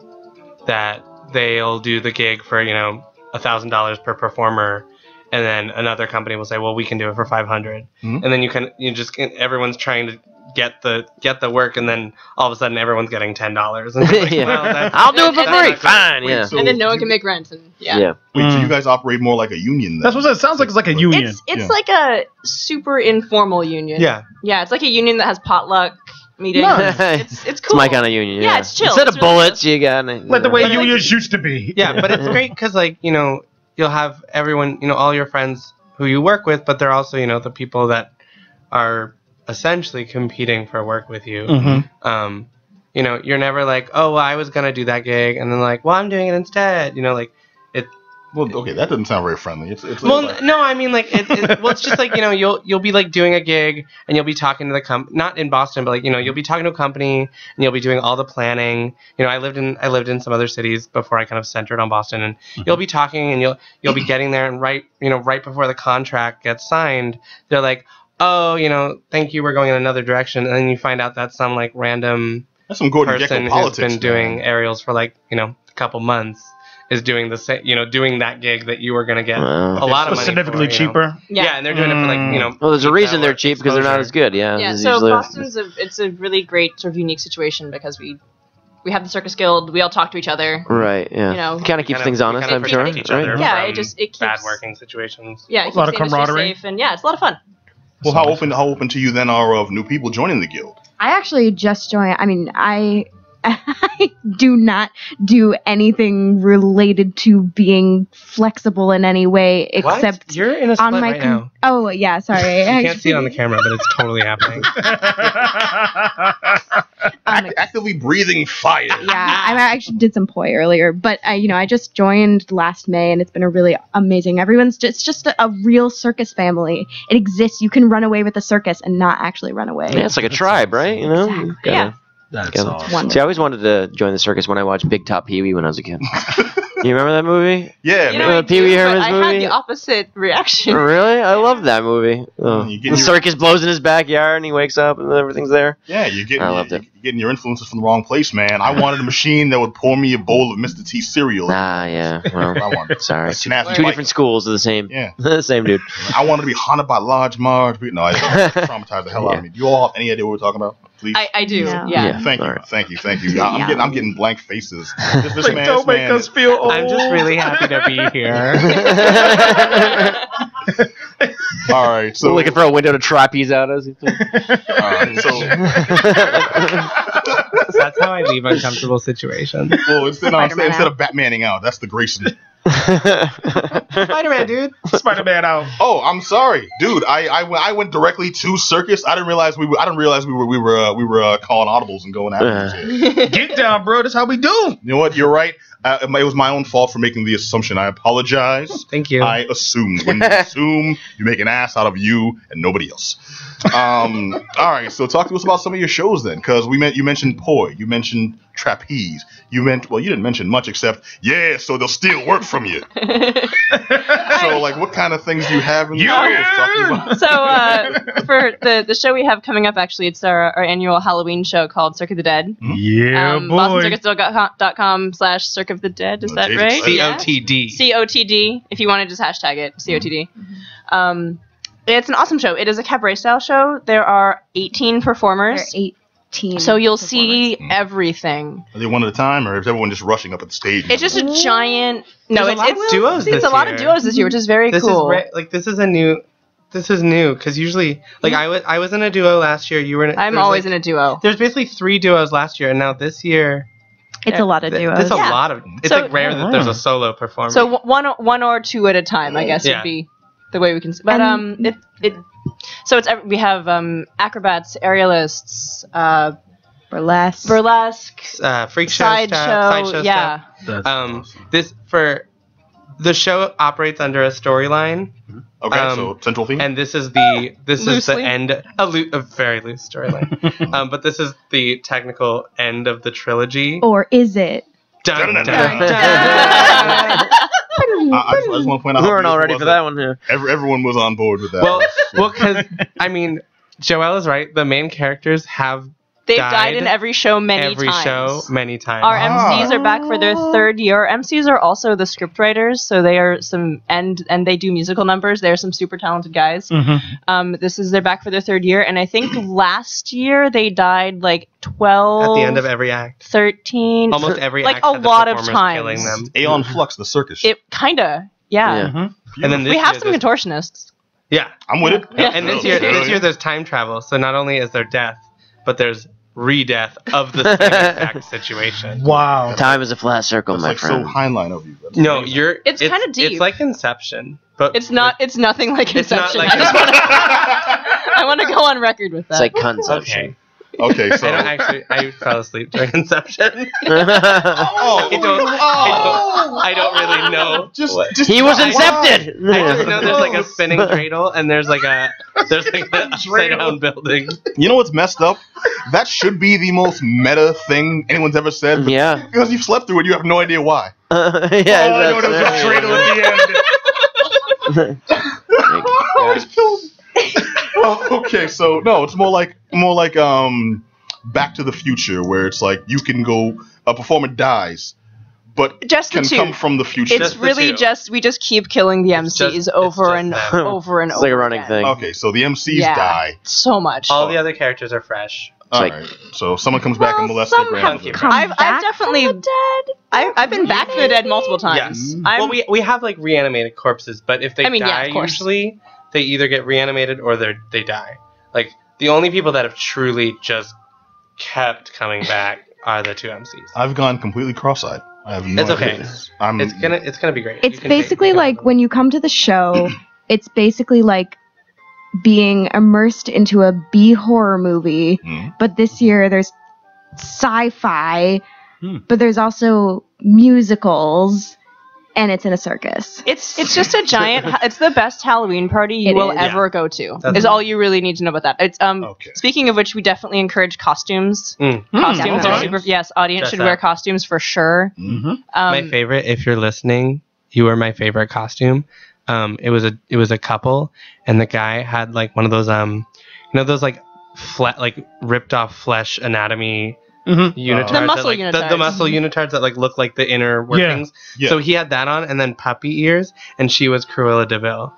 that they'll do the gig for $1,000 per performer. And then another company will say, "Well, we can do it for $500." And then everyone's trying to get the work, and then all of a sudden everyone's getting $10. And like, well, I'll do it for free. Fine, yeah. And then no one can make rent. And Wait, so you guys operate more like a union? Then? That's what it sounds like. It's like a union. It's like a super informal union. Yeah. It's like a union that has potluck meetings. It's cool. It's my kind of union. Yeah, it's chill. Instead of really bullets, chill. you got like the way unions used to be. Yeah, but it's great because you'll have everyone, all your friends who you work with, but they're also, the people that are essentially competing for work with you. You're never like, oh, well, I was going to do that gig, and then like, well, I'm doing it instead. Well, okay, that doesn't sound very friendly. It's no, I mean like it's just like you'll be like doing a gig and you'll be talking to the not in Boston, but like you'll be talking to a company and you'll be doing all the planning. I lived in some other cities before I kind of centered on Boston, and you'll be talking and you'll be getting there, and right before the contract gets signed, they're like, oh, thank you, we're going in another direction, and then you find out that some like random person who's been doing aerials for like a couple months is doing the same, doing that gig that you were going to get a lot of money significantly cheaper. Yeah, and they're doing it for like, Well, there's a reason they're cheap, because they're not as good. Yeah, so Boston's it's a really great sort of unique situation because we have the Circus Guild. We all talk to each other. Right. Yeah. Kind of keeps things honest, I'm sure. Each other it keeps bad working situations. Yeah, a lot of camaraderie. Safe, and it's a lot of fun. Well, how open to you then are of new people joining the guild? I actually just joined. I mean, I do not do anything related to being flexible in any way, except what? You're in a split right now. Oh yeah, sorry. You can't see it on the camera, but it's totally happening. Actively breathing fire. Yeah, I actually did some poi earlier, but I just joined last May, and it's been a really amazing. It's just a real circus family. It exists. You can run away with the circus and not actually run away. Yeah, it's like a tribe, right? Exactly. Yeah. That's awesome. See, I always wanted to join the circus when I watched Big Top Pee-wee when I was a kid. You remember that movie? Yeah, remember the Pee-wee Herman's movie? I had the opposite reaction. Really? I love that movie. The circus blows in his backyard and he wakes up and everything's there. Yeah, I loved it. You're getting your influences from the wrong place, man. I wanted a machine that would pour me a bowl of Mr. T cereal. Ah, yeah. Well, I wanted. Sorry. Two different schools of the same. Yeah. The same dude. I wanted to be haunted by Large Marge. No, I traumatized the hell out of me. Do you all have any idea what we're talking about? Please. I do. No. Yeah. Thank you. I'm getting blank faces. Don't make us feel old. I'm just really happy to be here. All right, so we're looking for a window to trapeze out us. That's how I leave uncomfortable situations. Well, instead of Batmaning out, that's the Grayson. Spider-Man, dude. Spider-Man out. Oh, I'm sorry, dude. I went directly to circus. I didn't realize we were calling audibles and going after each Get down, bro. That's how we do. You know what? You're right. It was my own fault for making the assumption. I apologize. Thank you. I assumed. When you assume, you make an ass out of you and nobody else. All right. So talk to us about some of your shows then, because you mentioned Poi, you mentioned Trapeze, you didn't mention much except so they'll steal work from you. So like, what kind of things do you have in the shows? So for the show we have coming up, actually, it's our annual Halloween show called Cirque of the Dead. Yeah, boy. BostonCircus.com/Cirque of the Dead. Is that right? COTD. COTD. If you want to just hashtag it, COTD. It's an awesome show. It is a cabaret style show. There are 18 performers. There are 18. So you'll see everything. Are they one at a time, or is everyone just rushing up at the stage? It's just a giant. No, There's a lot of duos. It's a lot of duos this year, which is very cool. This is new because usually, like I was in a duo last year. You were. I'm always in a duo. There's basically 3 duos last year, and now this year. It's a lot of duos. It's a lot of. It's like rare that there's a solo performer. So one or two at a time, I guess, would be the way we can. But we have acrobats, aerialists, burlesque, freak show, sideshow, stuff. That's awesome. The show operates under a storyline. Okay, so central theme. And this is the end, a very loose storyline. But this is the technical end of the trilogy. Or is it? Dun, dun, dun, dun. I just want to point out, we weren't all ready for that one. Yeah. Everyone was on board with that. Well, because Joelle is right. The main characters have. They've died in every show many times. Our MCs are back for their 3rd year. MCs are also the script writers, so they are and they do musical numbers. They're some super talented guys. Mm-hmm. They're back for their 3rd year, and I think last year they died like 12 at the end of every act. 13. Almost every like act. a lot of times. Killing them. Aeon Flux, the circus. It kinda, yeah. Mm-hmm. And then we have some contortionists. Yeah, I'm with it. Yeah. And this year there's time travel. So not only is there death, but there's re-death of the same exact situation. Wow. Time is a flat circle, my friend. So Heinlein of you. That's no, amazing. It's kind of deep. It's like Inception, but it's not. It's nothing like Inception. It's not like I want to go on record with that. It's like Conception. Okay, so I fell asleep during Inception. I don't really know. He was incepted. I just know there's like a spinning cradle and there's like an upside down building. You know what's messed up? That should be the most meta thing anyone's ever said. Yeah. Because you've slept through it, you have no idea why. I know there was a cradle at the end. Okay, so no, it's more like Back to the Future, where it's like you can go, a performer dies, but just can come from the future. It's really we just keep killing the MCs over and over and over. It's like a running thing. Okay, so the MCs die so much. All the other characters are fresh. Alright, so someone comes back and molests their grandmother. I've definitely I've been back from the dead multiple times. Yes. Well, we have like reanimated corpses, but if they die, usually they either get reanimated or they die. Like the only people that have truly just kept coming back are the 2 MCs. I've gone completely cross-eyed. I have no idea. It's gonna be great. It's basically like when you come to the show, it's basically like being immersed into a B horror movie, but this year there's sci-fi, but there's also musicals, and it's in a circus. It's just a giant. It's the best Halloween party you will ever go to. Is all you really need to know about that. It's Speaking of which, we definitely encourage costumes. Costumes are super. Yes, audience should wear costumes for sure. My favorite, if you're listening, you were my favorite costume. It was a couple, and the guy had like one of those those like flat, like ripped off flesh anatomy unitards, the muscle unitards. The muscle unitards that like look like the inner workings. Yeah. So he had that on, and then puppy ears, and she was Cruella de Vil.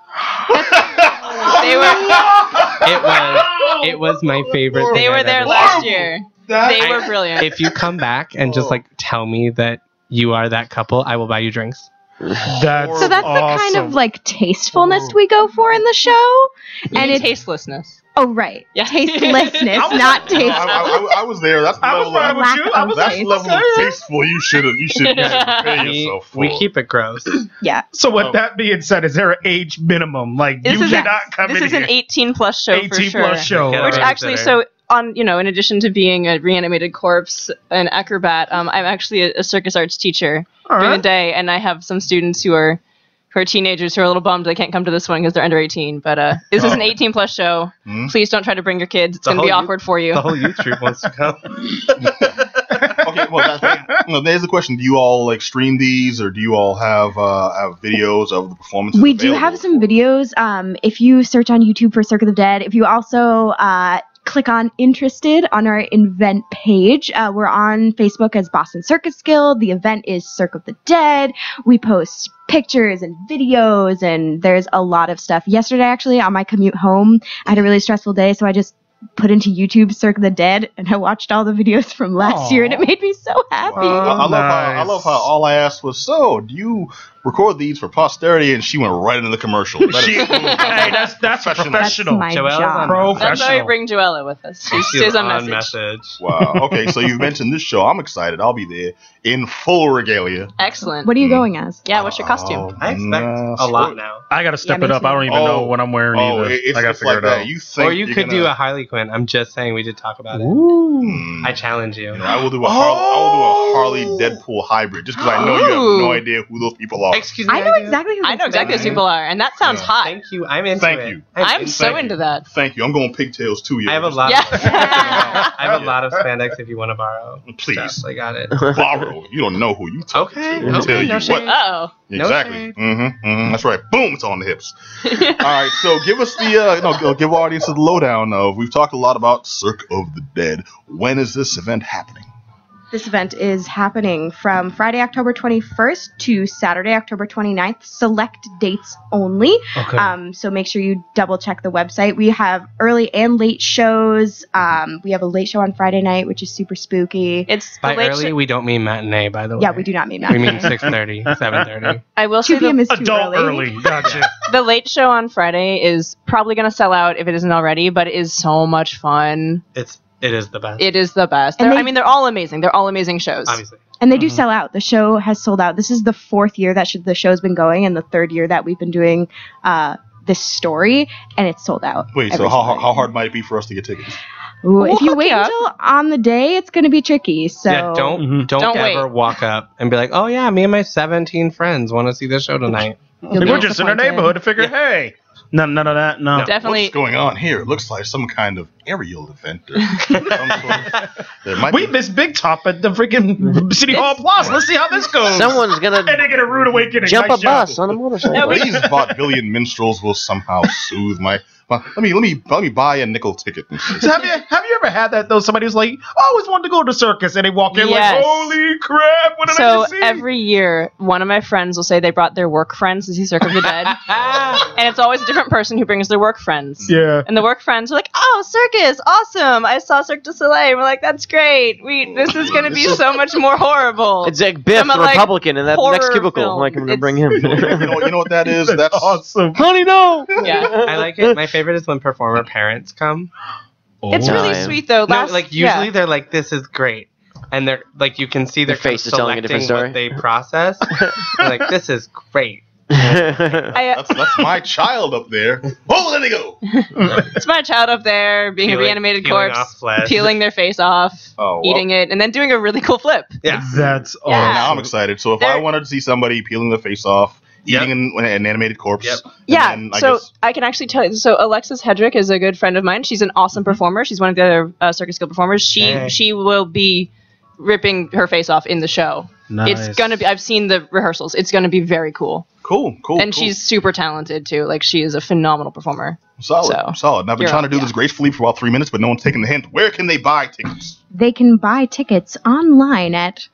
It was my favorite. They were there last year. They were brilliant. If you come back and just like tell me that you are that couple, I will buy you drinks. That's awesome. The kind of like tastefulness we go for in the show, and it's tastelessness. Oh, right. Yeah. Tastelessness, not taste. I was there. That's the level right with you. That's the level of tasteful you should prepare yourself for. We keep it gross. Yeah. So with that being said, is there an age minimum? Like This you is cannot come in This is here. an 18+ show 18 for sure. plus show. Yeah. Which Right. actually, so in addition to being a reanimated corpse and acrobat, I'm actually a circus arts teacher during the day, and I have some students who are teenagers who are a little bummed they can't come to this one because they're under 18. But this is an 18+ show. Please don't try to bring your kids. It's going to be awkward for you. The whole youth troop wants to come. Okay, well, there's the question: do you all like stream these, or do you all have videos of the performances? We do have some videos. If you search on YouTube for Cirque of the Dead, if you also click on Interested on our event page. We're on Facebook as Boston Circus Guild. The event is Cirque of the Dead. We post pictures and videos, and there's a lot of stuff. Yesterday, actually, on my commute home, I had a really stressful day, so I just put into YouTube Cirque of the Dead, and I watched all the videos from last year, and it made me so happy. I love how all I asked was, so, do you record these for posterity? And she went right into the commercial. That's professional. That's my job. Professional. That's why we bring Joella with us. She stays on message. Wow. Okay, so you've mentioned this show. I'm excited. I'll be there in full regalia. Excellent. What are you going as? Yeah, what's your costume? I expect a lot now. I got to step it up. I don't even know what I'm wearing either. It's I got to figure like it out. that. You think or you could do a Harley Quinn. I'm just saying we did talk about it. I challenge you. I will do a Harley Deadpool hybrid just because I know you have no idea who those people are. Excuse me. I know exactly who those people are, and that sounds hot. Thank you. I'm into it. Thank you. I'm so into that. Thank you. I'm going pigtails too. I have a lot. I have a lot of spandex if you want to borrow. Please. Stuff. I got it. Borrow. You don't know who you talking to. I'll tell you what. Uh-oh. Exactly. That's right. Boom. It's on the hips. All right. So give us the give our audience the lowdown of. We've talked a lot about Cirque of the Dead. When is this event happening? This event is happening from Friday, October 21st to Saturday, October 29th. Select dates only. Okay. So make sure you double check the website. We have early and late shows. We have a late show on Friday night, which is super spooky. It's by early, we don't mean matinee, by the way. Yeah, we do not mean matinee. We mean 6:30, 7:30. I will 2 say p.m. is too adult early. Gotcha. The late show on Friday is probably going to sell out if it isn't already, but it is so much fun. It is the best. It is the best. They're all amazing. They're all amazing shows. Obviously. And they do sell out. The show has sold out. This is the 4th year that the show's been going, and the 3rd year that we've been doing this story, and it's sold out. Wait, so how hard might it be for us to get tickets? Ooh, if you wait until on the day, it's going to be tricky. So yeah, don't ever walk up and be like, oh yeah, me and my 17 friends want to see the show tonight. We're just in our neighborhood to figure, hey. None of that. No. Definitely. What's going on here? It looks like some kind of aerial event. We missed Big Top at the freaking City Hall Plaza. Let's see how this goes. Someone's gonna and they get a rude awakening. Jump a bus on a motorcycle. These vaudevillian minstrels will somehow soothe my. Let me buy a nickel ticket. So have you ever had that though? Somebody was like, I always wanted to go to circus, and they walk in like, holy crap! What did I just see? So every year, one of my friends will say they brought their work friends to see Cirque of the Dead, and it's always a different person who brings their work friends. Yeah. And the work friends are like, oh, circus, awesome! I saw Cirque du Soleil. We're like, that's great. This is gonna be so much more horrible. It's like Biff, the Republican, in that next cubicle. Like, I'm gonna bring him. You know what that is? That's awesome. Honey, no. Yeah. I like it. My favorite is when performer parents come. It's really sweet though. Usually they're like, this is great. And they're like, you can see their face is telling a different story. What they process. They're like, this is great. That's my child up there. Oh, let me go. It's my child up there being a reanimated corpse, peeling their face off, eating it, and then doing a really cool flip. Yeah, that's awesome. Now I'm excited. So if I wanted to see somebody peeling their face off, eating an animated corpse. I can actually tell you. So Alexis Hedrick is a good friend of mine. She's an awesome performer. She's one of the other Circus Guild performers. She will be ripping her face off in the show. Nice. It's gonna be. I've seen the rehearsals. It's gonna be very cool. Cool. And she's super talented too. Like, she is a phenomenal performer. Solid. And I've been trying to do this gracefully for about 3 minutes, but no one's taking the hint. Where can they buy tickets? They can buy tickets online at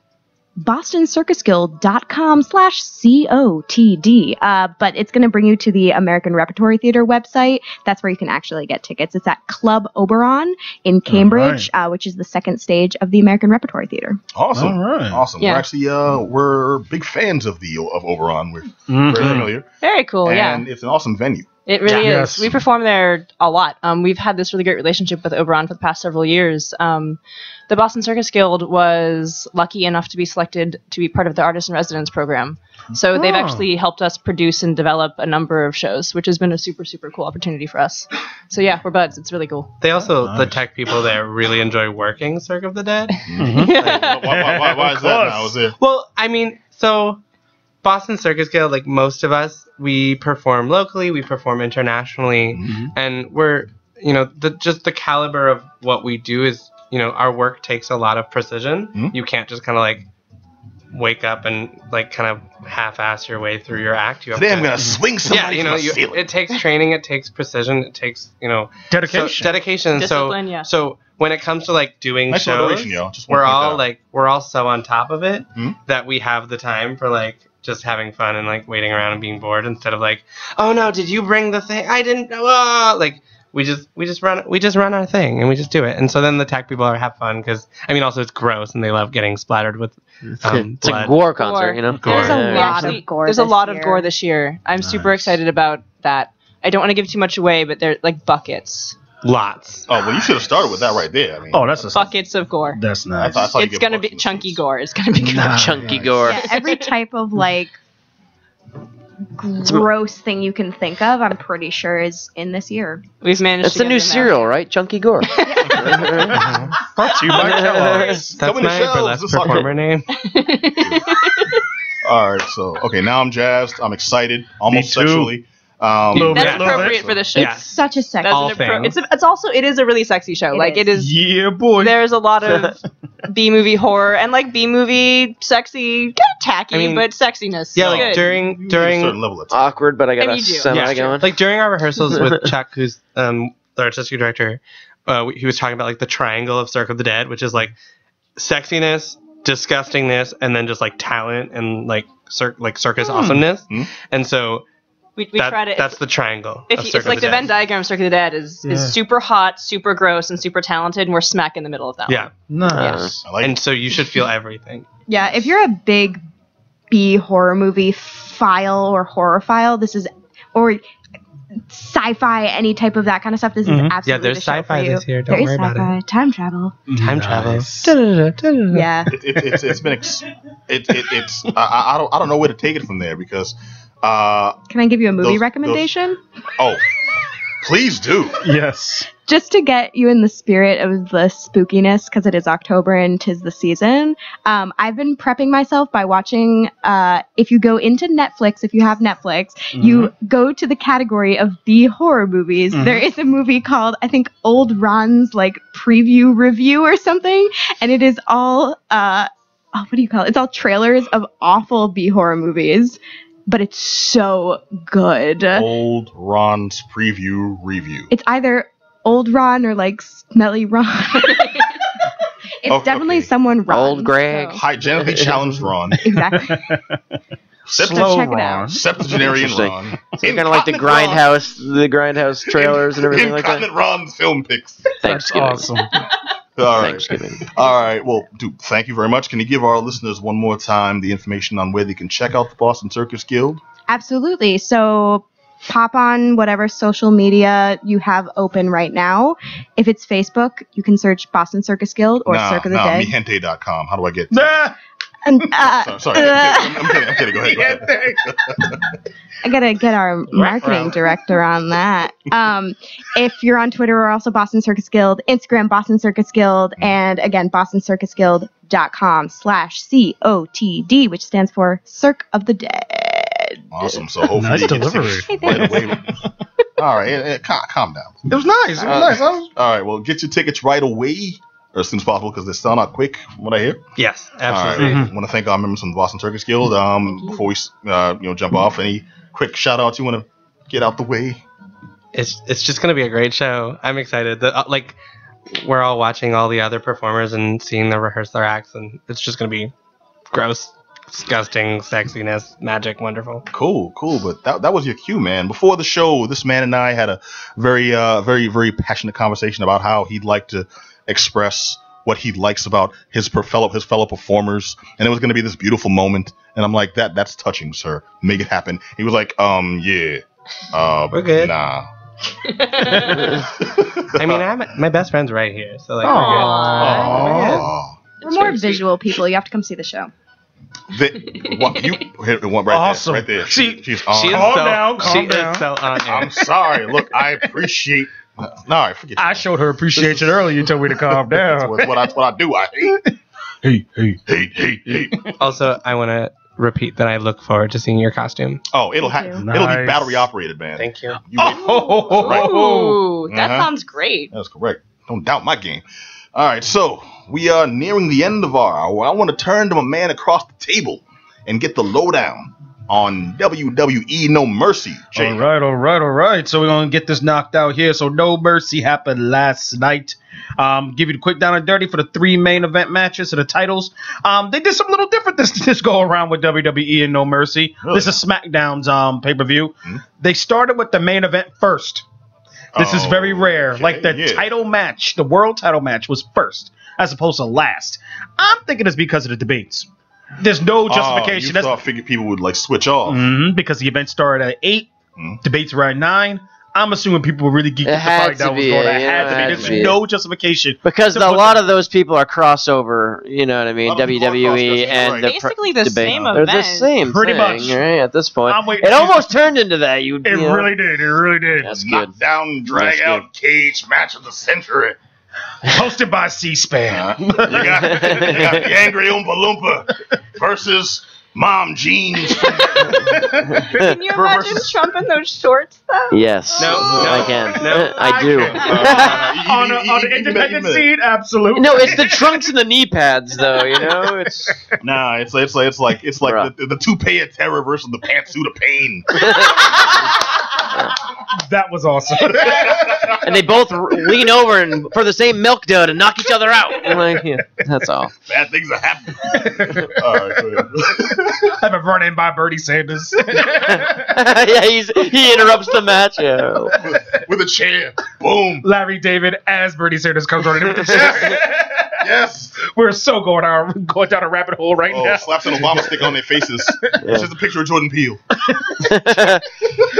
bostonCircusGuild.com/COTD. But it's going to bring you to the American Repertory Theater website. That's where you can actually get tickets. It's at Club Oberon in Cambridge, which is the second stage of the American Repertory Theater. Awesome. All right. Awesome. Yeah. We're actually we're big fans of Oberon. We're very familiar. Very cool, and it's an awesome venue. It really is. We perform there a lot. We've had this really great relationship with Oberon for the past several years. The Boston Circus Guild was lucky enough to be selected to be part of the Artist in Residence program. So they've actually helped us produce and develop a number of shows, which has been a super, super cool opportunity for us. So yeah, we're buds. It's really cool. They also, the tech people there really enjoy working Cirque of the Dead. Mm-hmm. Why is that now? Is it? Well, I mean, so Boston Circus Guild, like most of us, we perform locally, we perform internationally, and we're, just the caliber of what we do is, our work takes a lot of precision. You can't just kind of like wake up and like kind of half-ass your way through your act. You have I'm gonna swing somebody. Yeah, it takes training, it takes precision, it takes dedication. Dedication. Discipline, So when it comes to like doing shows, we're all so on top of it that we have the time for like just having fun and like waiting around and being bored instead of like, oh no, did you bring the thing? I didn't know. Like we just run our thing and we just do it. And so then the tech people have fun because also it's gross and they love getting splattered with it's blood. a gore concert, There's a lot of gore. There's a lot of gore this year. I'm super excited about that. I don't want to give too much away, but they're like buckets. Lots. Oh, well, you should have started with that right there. That's buckets of gore. That's nice. It's gonna be chunky gore. It's gonna be good. Chunky gore. Yeah, every type of like gross thing you can think of, I'm pretty sure is in this year. We've managed. That's the new cereal, right? Chunky gore. Brought to you by Kellogg's. That's my burlesque performer name. All right, so now I'm jazzed. I'm excited, almost sexually. That's appropriate for the show. It's such a sexy. It is a really sexy show. It is. Yeah, boy. There's a lot of B-movie horror and like B-movie sexy, kind of tacky, but sexiness. Yeah, like during level of awkward, but I got a semi going. Like during our rehearsals with Chuck, who's the artistic director, he was talking about like the triangle of Cirque of the Dead, which is like sexiness, disgustingness, and then just like talent and like circus awesomeness. And so. We try to. That's the triangle. It's like the Venn diagram of Cirque of the Dead is super hot, super gross, and super talented, and we're smack in the middle of that. Yeah, nice. Yeah. And so you should feel everything. Yeah, if you're a big B horror movie file or horror file, or sci-fi, any type of that kind of stuff, this is absolutely there's the show sci-fi for you. this year. Don't worry about it. Time travel. Time travel. Yeah. It's been. I don't know where to take it from there because. Can I give you a movie recommendation? Please do. Yes. Just to get you in the spirit of the spookiness, because it is October and 'tis the season. I've been prepping myself by watching. If you go into Netflix, if you have Netflix, you go to the category of B horror movies. There is a movie called, I think, Old Ron's like preview review or something, and it is all what do you call it? It's all trailers of awful B horror movies. But it's so good. Old Ron's preview review. It's either Old Ron or like Smelly Ron. It's definitely someone Ron. Old Greg. So. Hygienically challenged Ron. Exactly. Slow check it Ron. out. Septuagenarian Ron. Kind of like the Grindhouse trailers and everything like that. Incontinent Ron's film picks. Thanksgiving. That's awesome. All right. Thanksgiving. All right. Well, dude, thank you very much. Can you give our listeners one more time the information on where they can check out the Boston Circus Guild? Absolutely. So pop on whatever social media you have open right now. If it's Facebook, you can search Boston Circus Guild or Cirque of the Dead. Mihente.com. How do I get sorry. I'm kidding. Go ahead. I gotta get our marketing director on that. If you're on Twitter, we're also Boston Circus Guild, Instagram Boston Circus Guild, and again BostonCircusGuild.com/COTD, which stands for Cirque of the Dead. Awesome. So hopefully nice delivery. Right away. All right, calm down. It was nice. All right, well, get your tickets right away. Or as soon as possible, because they're selling out quick, from what I hear. Yes, absolutely. All right. I want to thank our members from the Boston Circus Guild. Before we jump off, any quick shout outs you want to get out the way? It's just gonna be a great show. I'm excited. We're all watching all the other performers and seeing them rehearse their acts, and it's just gonna be gross, disgusting, sexiness, magic, wonderful. Cool. But that was your cue, man. Before the show, this man and I had a very, very passionate conversation about how he'd like to express what he likes about his fellow performers, and it was going to be this beautiful moment. And I'm like, that's touching, sir. Make it happen. He was like, yeah, We're good. Nah. I mean, my best friend's right here, so like, we're more visual people. You have to come see the show. Awesome. Right there. She's on. Calm down. So on. I'm sorry. Look, I appreciate. No, I forget. I showed her appreciation earlier. You told me to calm down. That's what I do. I hate. Hey. Also, I want to repeat that I look forward to seeing your costume. Oh, it'll be battery operated, man. Thank you. That sounds great. That's correct. Don't doubt my game. All right, so we are nearing the end of our hour. I want to turn to my man across the table and get the lowdown on WWE No Mercy. All right. So we're going to get this knocked out here. So No Mercy happened last night. Give you the quick down and dirty for the 3 main event matches of the titles. They did something a little different this go around with WWE and No Mercy. Really? This is SmackDown's pay-per-view. Mm-hmm. They started with the main event first. This is very rare. Okay, like the title match, the world title match was first as opposed to last. I'm thinking it's because of the debates. There's no justification. I figured people would like switch off. Because the event started at 8, debates were at 9. I'm assuming people were really geeked to find out what's going on. It had to be. There's no justification. Because a lot of those people are crossover, you know what I mean? WWE and basically the same event. They're the same pretty thing, much. Right, at this point. It almost turned into that. It really did. That's good. Knockdown, drag out, cage match of the century. Hosted by C-SPAN. You got the Angry Oompa Loompa versus Mom Jeans. Can you imagine Trump in those shorts, though? Yes. No, I can. No, I do. On the independent scene, absolutely. No, it's the trunks and the knee pads, though. You know, it's like the toupee of terror versus the pantsuit of pain. That was awesome. And they both lean over and for the same milk dud and knock each other out. I'm like, that's all. Bad things are happening. All right, go ahead. I've been run in by Bernie Sanders. He interrupts the match. Yeah. With a chair. Boom. Larry David as Bernie Sanders comes running with the chair. Yes. We're so going down a rabbit hole right now. Slaps an Obama stick on their faces. It's just a picture of Jordan Peele.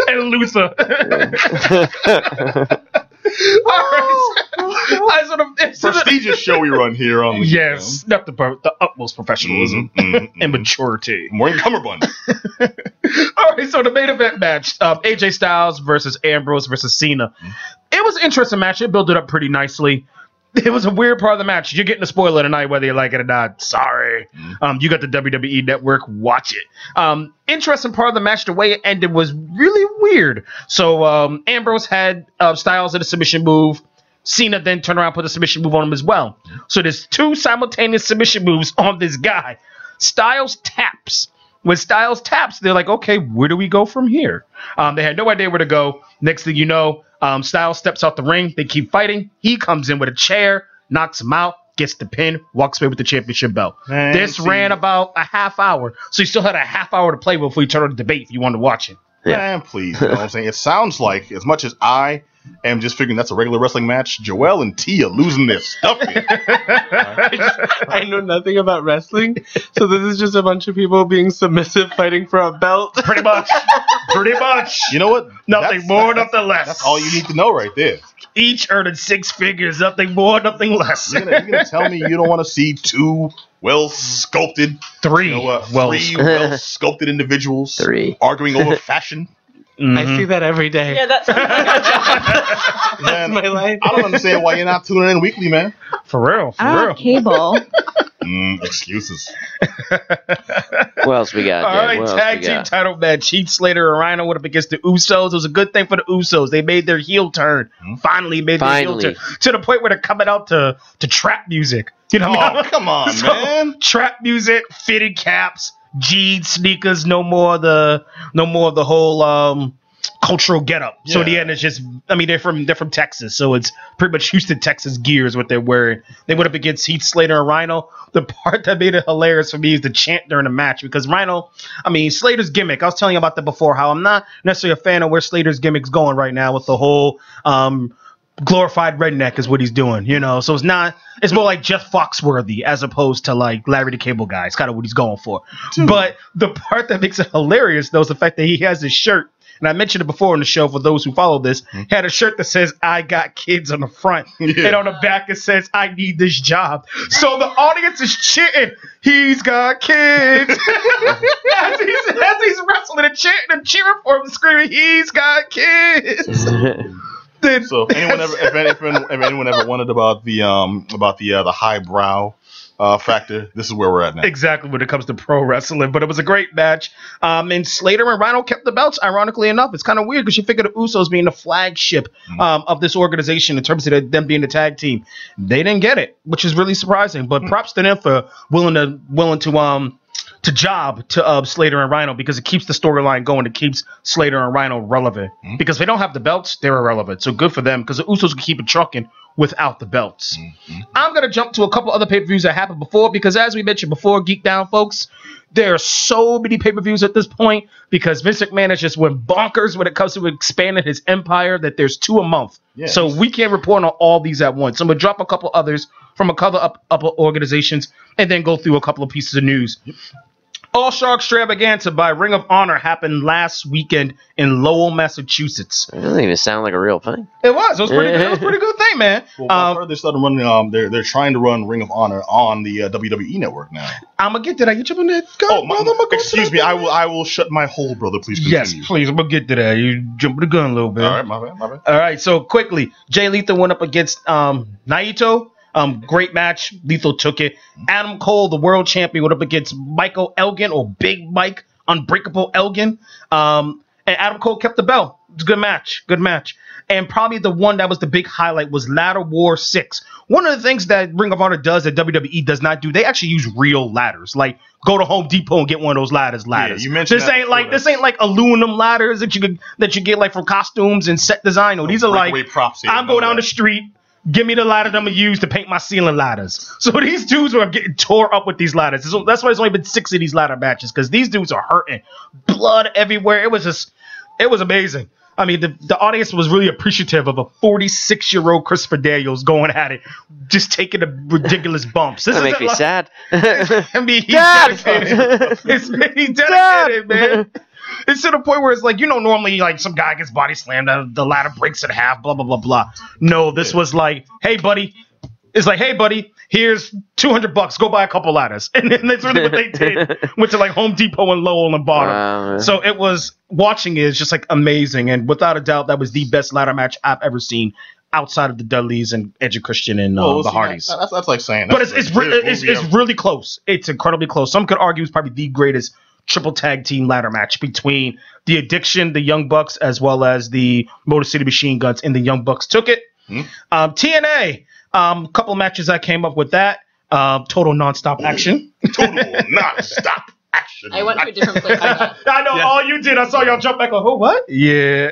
And Luther. Prestigious show we run here on the not the utmost professionalism and maturity. More than cummerbund. All right, so the main event match, AJ Styles versus Ambrose versus Cena. It was an interesting match. It built it up pretty nicely. It was a weird part of the match. You're getting a spoiler tonight, whether you like it or not. Sorry. You got the WWE Network. Watch it. Interesting part of the match. The way it ended was really weird. So Ambrose had Styles in a submission move. Cena then turned around and put a submission move on him as well. So there's 2 simultaneous submission moves on this guy. Styles taps. When Styles taps, they're like, okay, where do we go from here? They had no idea where to go. Next thing you know, Styles steps out the ring. They keep fighting. He comes in with a chair, knocks him out, gets the pin, walks away with the championship belt. This ran about a half hour. So you still had a half hour to play before you turn on the debate if you wanted to watch it. Man, please. You know what I'm saying? It sounds like, as much as I am just figuring that's a regular wrestling match, Joel and Tia losing their stuff here. I know nothing about wrestling, so this is just a bunch of people being submissive fighting for a belt. Pretty much. You know what? Nothing more, nothing less. That's all you need to know right there. Each earning 6 figures, nothing more, nothing less. You're gonna tell me you don't want to see 2 well-sculpted, 3 well-sculpted individuals arguing over fashion? I see that every day. Yeah, that's my life. I don't understand why you're not tuning in weekly, man. For real. I don't have cable. Excuses. What else we got? All right, tag team title match. Heath Slater and Rhino went up against the Usos. It was a good thing for the Usos. They made their heel turn. Finally made their heel turn. To the point where they're coming out to trap music. You know? Come on, man. Trap music, fitted caps, jeans, sneakers, no more of the whole cultural getup. So in the end, it's just, I mean, they're from Texas, so it's pretty much Houston, Texas gear is what they're wearing. They went up against Heath Slater and Rhino. The part that made it hilarious for me is the chant during the match, because Rhino, I mean, Slater's gimmick, I was telling you about that before, how I'm not necessarily a fan of where Slater's gimmick's going right now with the whole glorified redneck is what he's doing, you know. So it's more like Jeff Foxworthy as opposed to like Larry the Cable Guy. It's kind of what he's going for. But the part that makes it hilarious though is the fact that he has his shirt and I mentioned it before on the show for those who follow this, he had a shirt that says, "I got kids" on the front. And on the back it says, "I need this job." So the audience is chanting, "He's got kids." as he's wrestling and chanting and cheering for him, screaming, "He's got kids." So if anyone ever wondered about the highbrow factor, this is where we're at now. Exactly when it comes to pro wrestling, but it was a great match. And Slater and Rhino kept the belts. Ironically enough, it's kind of weird because you figure the Usos being the flagship of this organization in terms of them being the tag team, they didn't get it, which is really surprising. But props to them for willing to job to Slater and Rhino, because it keeps the storyline going. It keeps Slater and Rhino relevant. Because if they don't have the belts, they're irrelevant. So good for them, because the Usos can keep it trucking without the belts. I'm going to jump to a couple other pay-per-views that happened before, because as we mentioned before, Geek Down, folks, there are so many pay-per-views at this point because Vince McMahon has just went bonkers when it comes to expanding his empire, that there's 2 a month. Yes. So we can't report on all these at once. So I'm going to drop a couple others from a couple upper organizations and then go through a couple of pieces of news. All Star Extravaganza by Ring of Honor happened last weekend in Lowell, Massachusetts. It doesn't even sound like a real thing. It was. It was pretty good. It was a pretty good thing, man. Well, I've heard they started running. They're trying to run Ring of Honor on the WWE network now. I'm gonna get to that. You jumping that? Excuse me. I will shut my hole, brother. Please continue. Yes, please. I'm gonna get to that. You jumping the gun a little bit. All right, my bad. All right. So quickly, Jay Lethal went up against Naito. Great match. Lethal took it. Adam Cole, the world champion, went up against Michael Elgin, or Big Mike, Unbreakable Elgin. And Adam Cole kept the belt. It's a good match. Good match. And probably the one that was the big highlight was Ladder War 6. One of the things that Ring of Honor does that WWE does not do, they actually use real ladders. Like, go to Home Depot and get one of those ladders. Yeah, you mentioned this ain't like aluminum ladders that you get like from costumes and set design. No, these are like props. I'm going down the street. Give me the ladder that I'm going to use to paint my ceiling ladders. So these dudes were getting tore up with these ladders. So that's why there's only been 6 of these ladder matches, because these dudes are hurting. Blood everywhere. It was amazing. I mean, the audience was really appreciative of a 46-year-old Christopher Daniels going at it, just taking the ridiculous bumps. That makes me sad. I mean, he's dedicated. He's dedicated, man. It's to the point where it's like, normally like some guy gets body slammed, the ladder breaks in half, blah, blah, blah, blah. No, this was like, hey, buddy. It's like, hey, buddy, here's $200. Go buy a couple ladders. And then that's really what they did. Went to like Home Depot and Lowell and bought them. So it was, watching it is just like amazing. And without a doubt, that was the best ladder match I've ever seen outside of the Dudleys and Edge and Christian and the Hardys. That's like saying. But it's really close. It's incredibly close. Some could argue it's probably the greatest triple tag team ladder match between the Addiction, the Young Bucks, as well as the Motor City Machine Guns, and the Young Bucks took it. TNA, couple of matches I came up with that. Total nonstop action. Total nonstop action. I went to a different place. I know all you did. I saw y'all jump back like, oh, what? Yeah.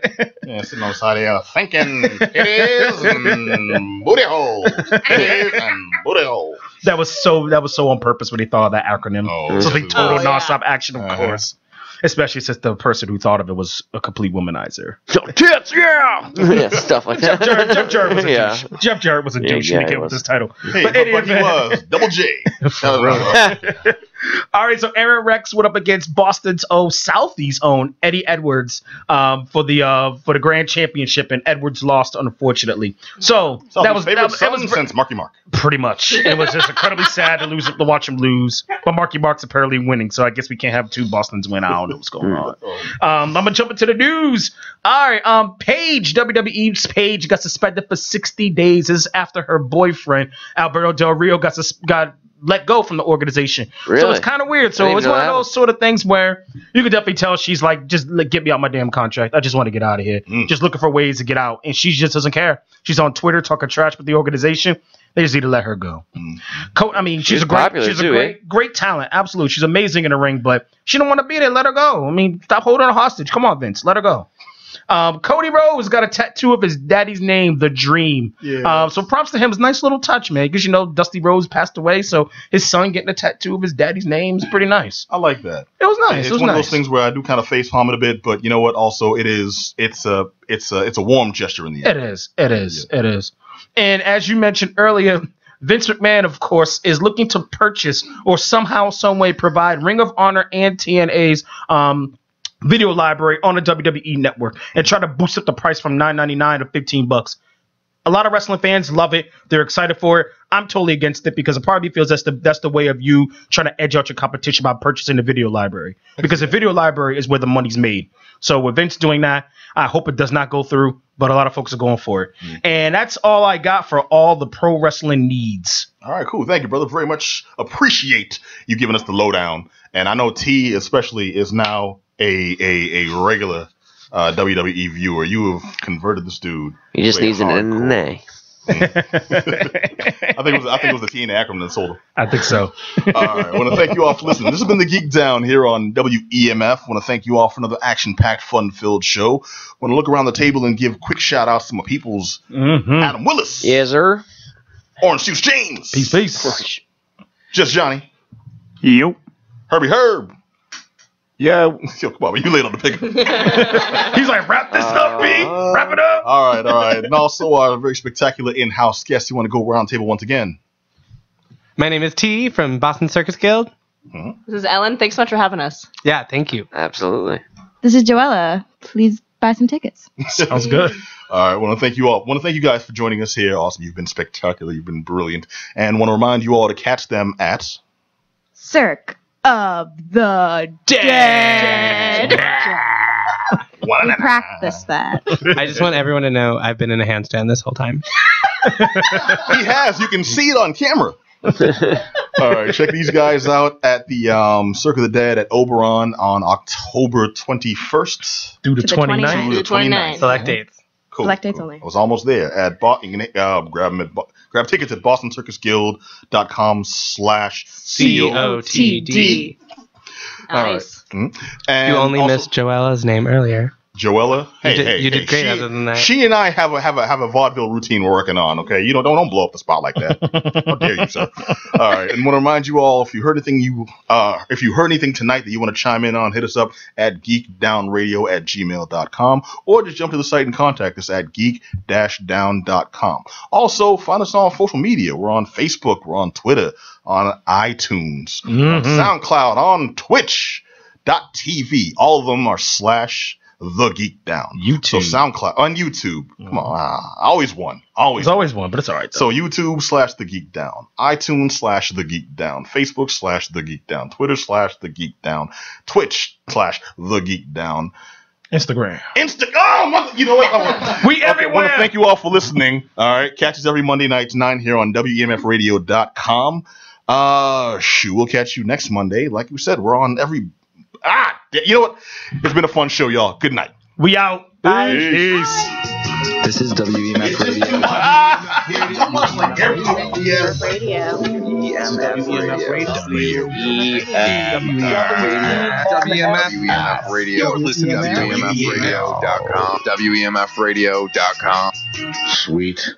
Sitting on the side of thinking titties and booty hole. Titties and booty hole. That was so on purpose when they thought of that acronym. So it's like total nonstop action, of course. Especially since the person who thought of it was a complete womanizer. Tits, yeah, stuff like that. Jeff Jarrett was a douche. Jeff Jarrett was a douche when he came with this title. Hey, but he was Double J. All right, so Aaron Rex went up against Boston's Southie's own Eddie Edwards for the Grand Championship, and Edwards lost, unfortunately. So that was since Marky Mark. Pretty much. It was just incredibly sad to watch him lose, but Marky Mark's apparently winning, so I guess we can't have 2 Bostons win. I don't know what's going on. I'm gonna jump into the news. All right, WWE's Paige got suspended for 60 days. This is after her boyfriend Alberto Del Rio got let go from the organization. Really? So it's kind of weird. So it's one of those sort of things where you could definitely tell she's like, just get me out my damn contract. I just want to get out of here. Just looking for ways to get out. And she just doesn't care. She's on Twitter talking trash with the organization. They just need to let her go. I mean, she's a great talent. Absolutely. She's amazing in the ring, but she don't want to be there. Let her go. I mean, stop holding her hostage. Come on, Vince. Let her go. Cody Rhodes got a tattoo of his daddy's name, The Dream. Yeah. So props to him. It's a nice little touch, man. Because, Dusty Rhodes passed away, so his son getting a tattoo of his daddy's name is pretty nice. I like that. It was nice. It's one of those things where I do kind of face palm it a bit, but you know what? Also, it's a warm gesture in the end. It is. And as you mentioned earlier, Vince McMahon, of course, is looking to purchase or somehow, some way provide Ring of Honor and TNA's video library on the WWE network and try to boost up the price from $9.99 to $15. A lot of wrestling fans love it. They're excited for it. I'm totally against it because a part of me feels that's the way of you trying to edge out your competition by purchasing the video library. Because the video library is where the money's made. So with Vince doing that, I hope it does not go through, but a lot of folks are going for it. And that's all I got for all the pro wrestling needs. All right, cool. Thank you, brother. Very much appreciate you giving us the lowdown. And I know T especially is now a regular WWE viewer. You have converted this dude. He just needs an NNA. I think it was the T and the acronym that sold him. I think so. All right. I want to thank you all for listening. This has been the Geek Down here on WEMF. I want to thank you all for another action-packed, fun-filled show. I want to look around the table and give quick shout-outs to my peoples. Adam Willis. Yes, sir. Orange Juice James. Peace. Just Johnny. Yo. Herbie Herb. Yo. Yo, come on, you laid on the pick. He's like, wrap this up, B. Wrap it up. All right. And also our very spectacular in-house guest. You want to go around the table once again? My name is T from Boston Circus Guild. This is Ellen. Thanks so much for having us. Yeah, thank you. Absolutely. This is Joella. Please buy some tickets. Sounds good. All right. I want to thank you all. I want to thank you guys for joining us here. Awesome. You've been spectacular. You've been brilliant. And want to remind you all to catch them at Cirque of the Dead. We practiced that. I just want everyone to know I've been in a handstand this whole time. He has. You can see it on camera. All right. Check these guys out at the Cirque of the Dead at Oberon on October 21st. Through the 29th. Through the 29th. Select dates. Cool. Select dates only. I was almost there. You can grab tickets at BostonCircusGuild.com/COTD. Nice. And You only also, missed Joella's name earlier. Joella. You did great. Other than that, she and I have a vaudeville routine we're working on. Okay, you don't blow up the spot like that. How dare you, sir? All right, and want to remind you all, if you heard anything tonight that you want to chime in on, hit us up at geekdownradio@gmail.com or just jump to the site and contact us at geek-down.com. Also, find us on social media. We're on Facebook, we're on Twitter, on iTunes, on SoundCloud, on Twitch.tv. All of them are /The Geek Down. YouTube. So SoundCloud on YouTube. Come on, always one. There's always one, but it's all right. So YouTube /The Geek Down, iTunes /The Geek Down, Facebook /The Geek Down, Twitter /The Geek Down, Twitch /The Geek Down, Instagram. You know what? We everywhere. I want to thank you all for listening. All right, catch us every Monday night at 9 here on WEMFradio.com. We'll catch you next Monday. Like we said, we're on every. You know what? It's been a fun show, y'all. Good night. We out. Bye. Peace. This is WEMF Radio. WEMF Radio. Listen to WEMFradio.com. WEMFradio.com. Sweet.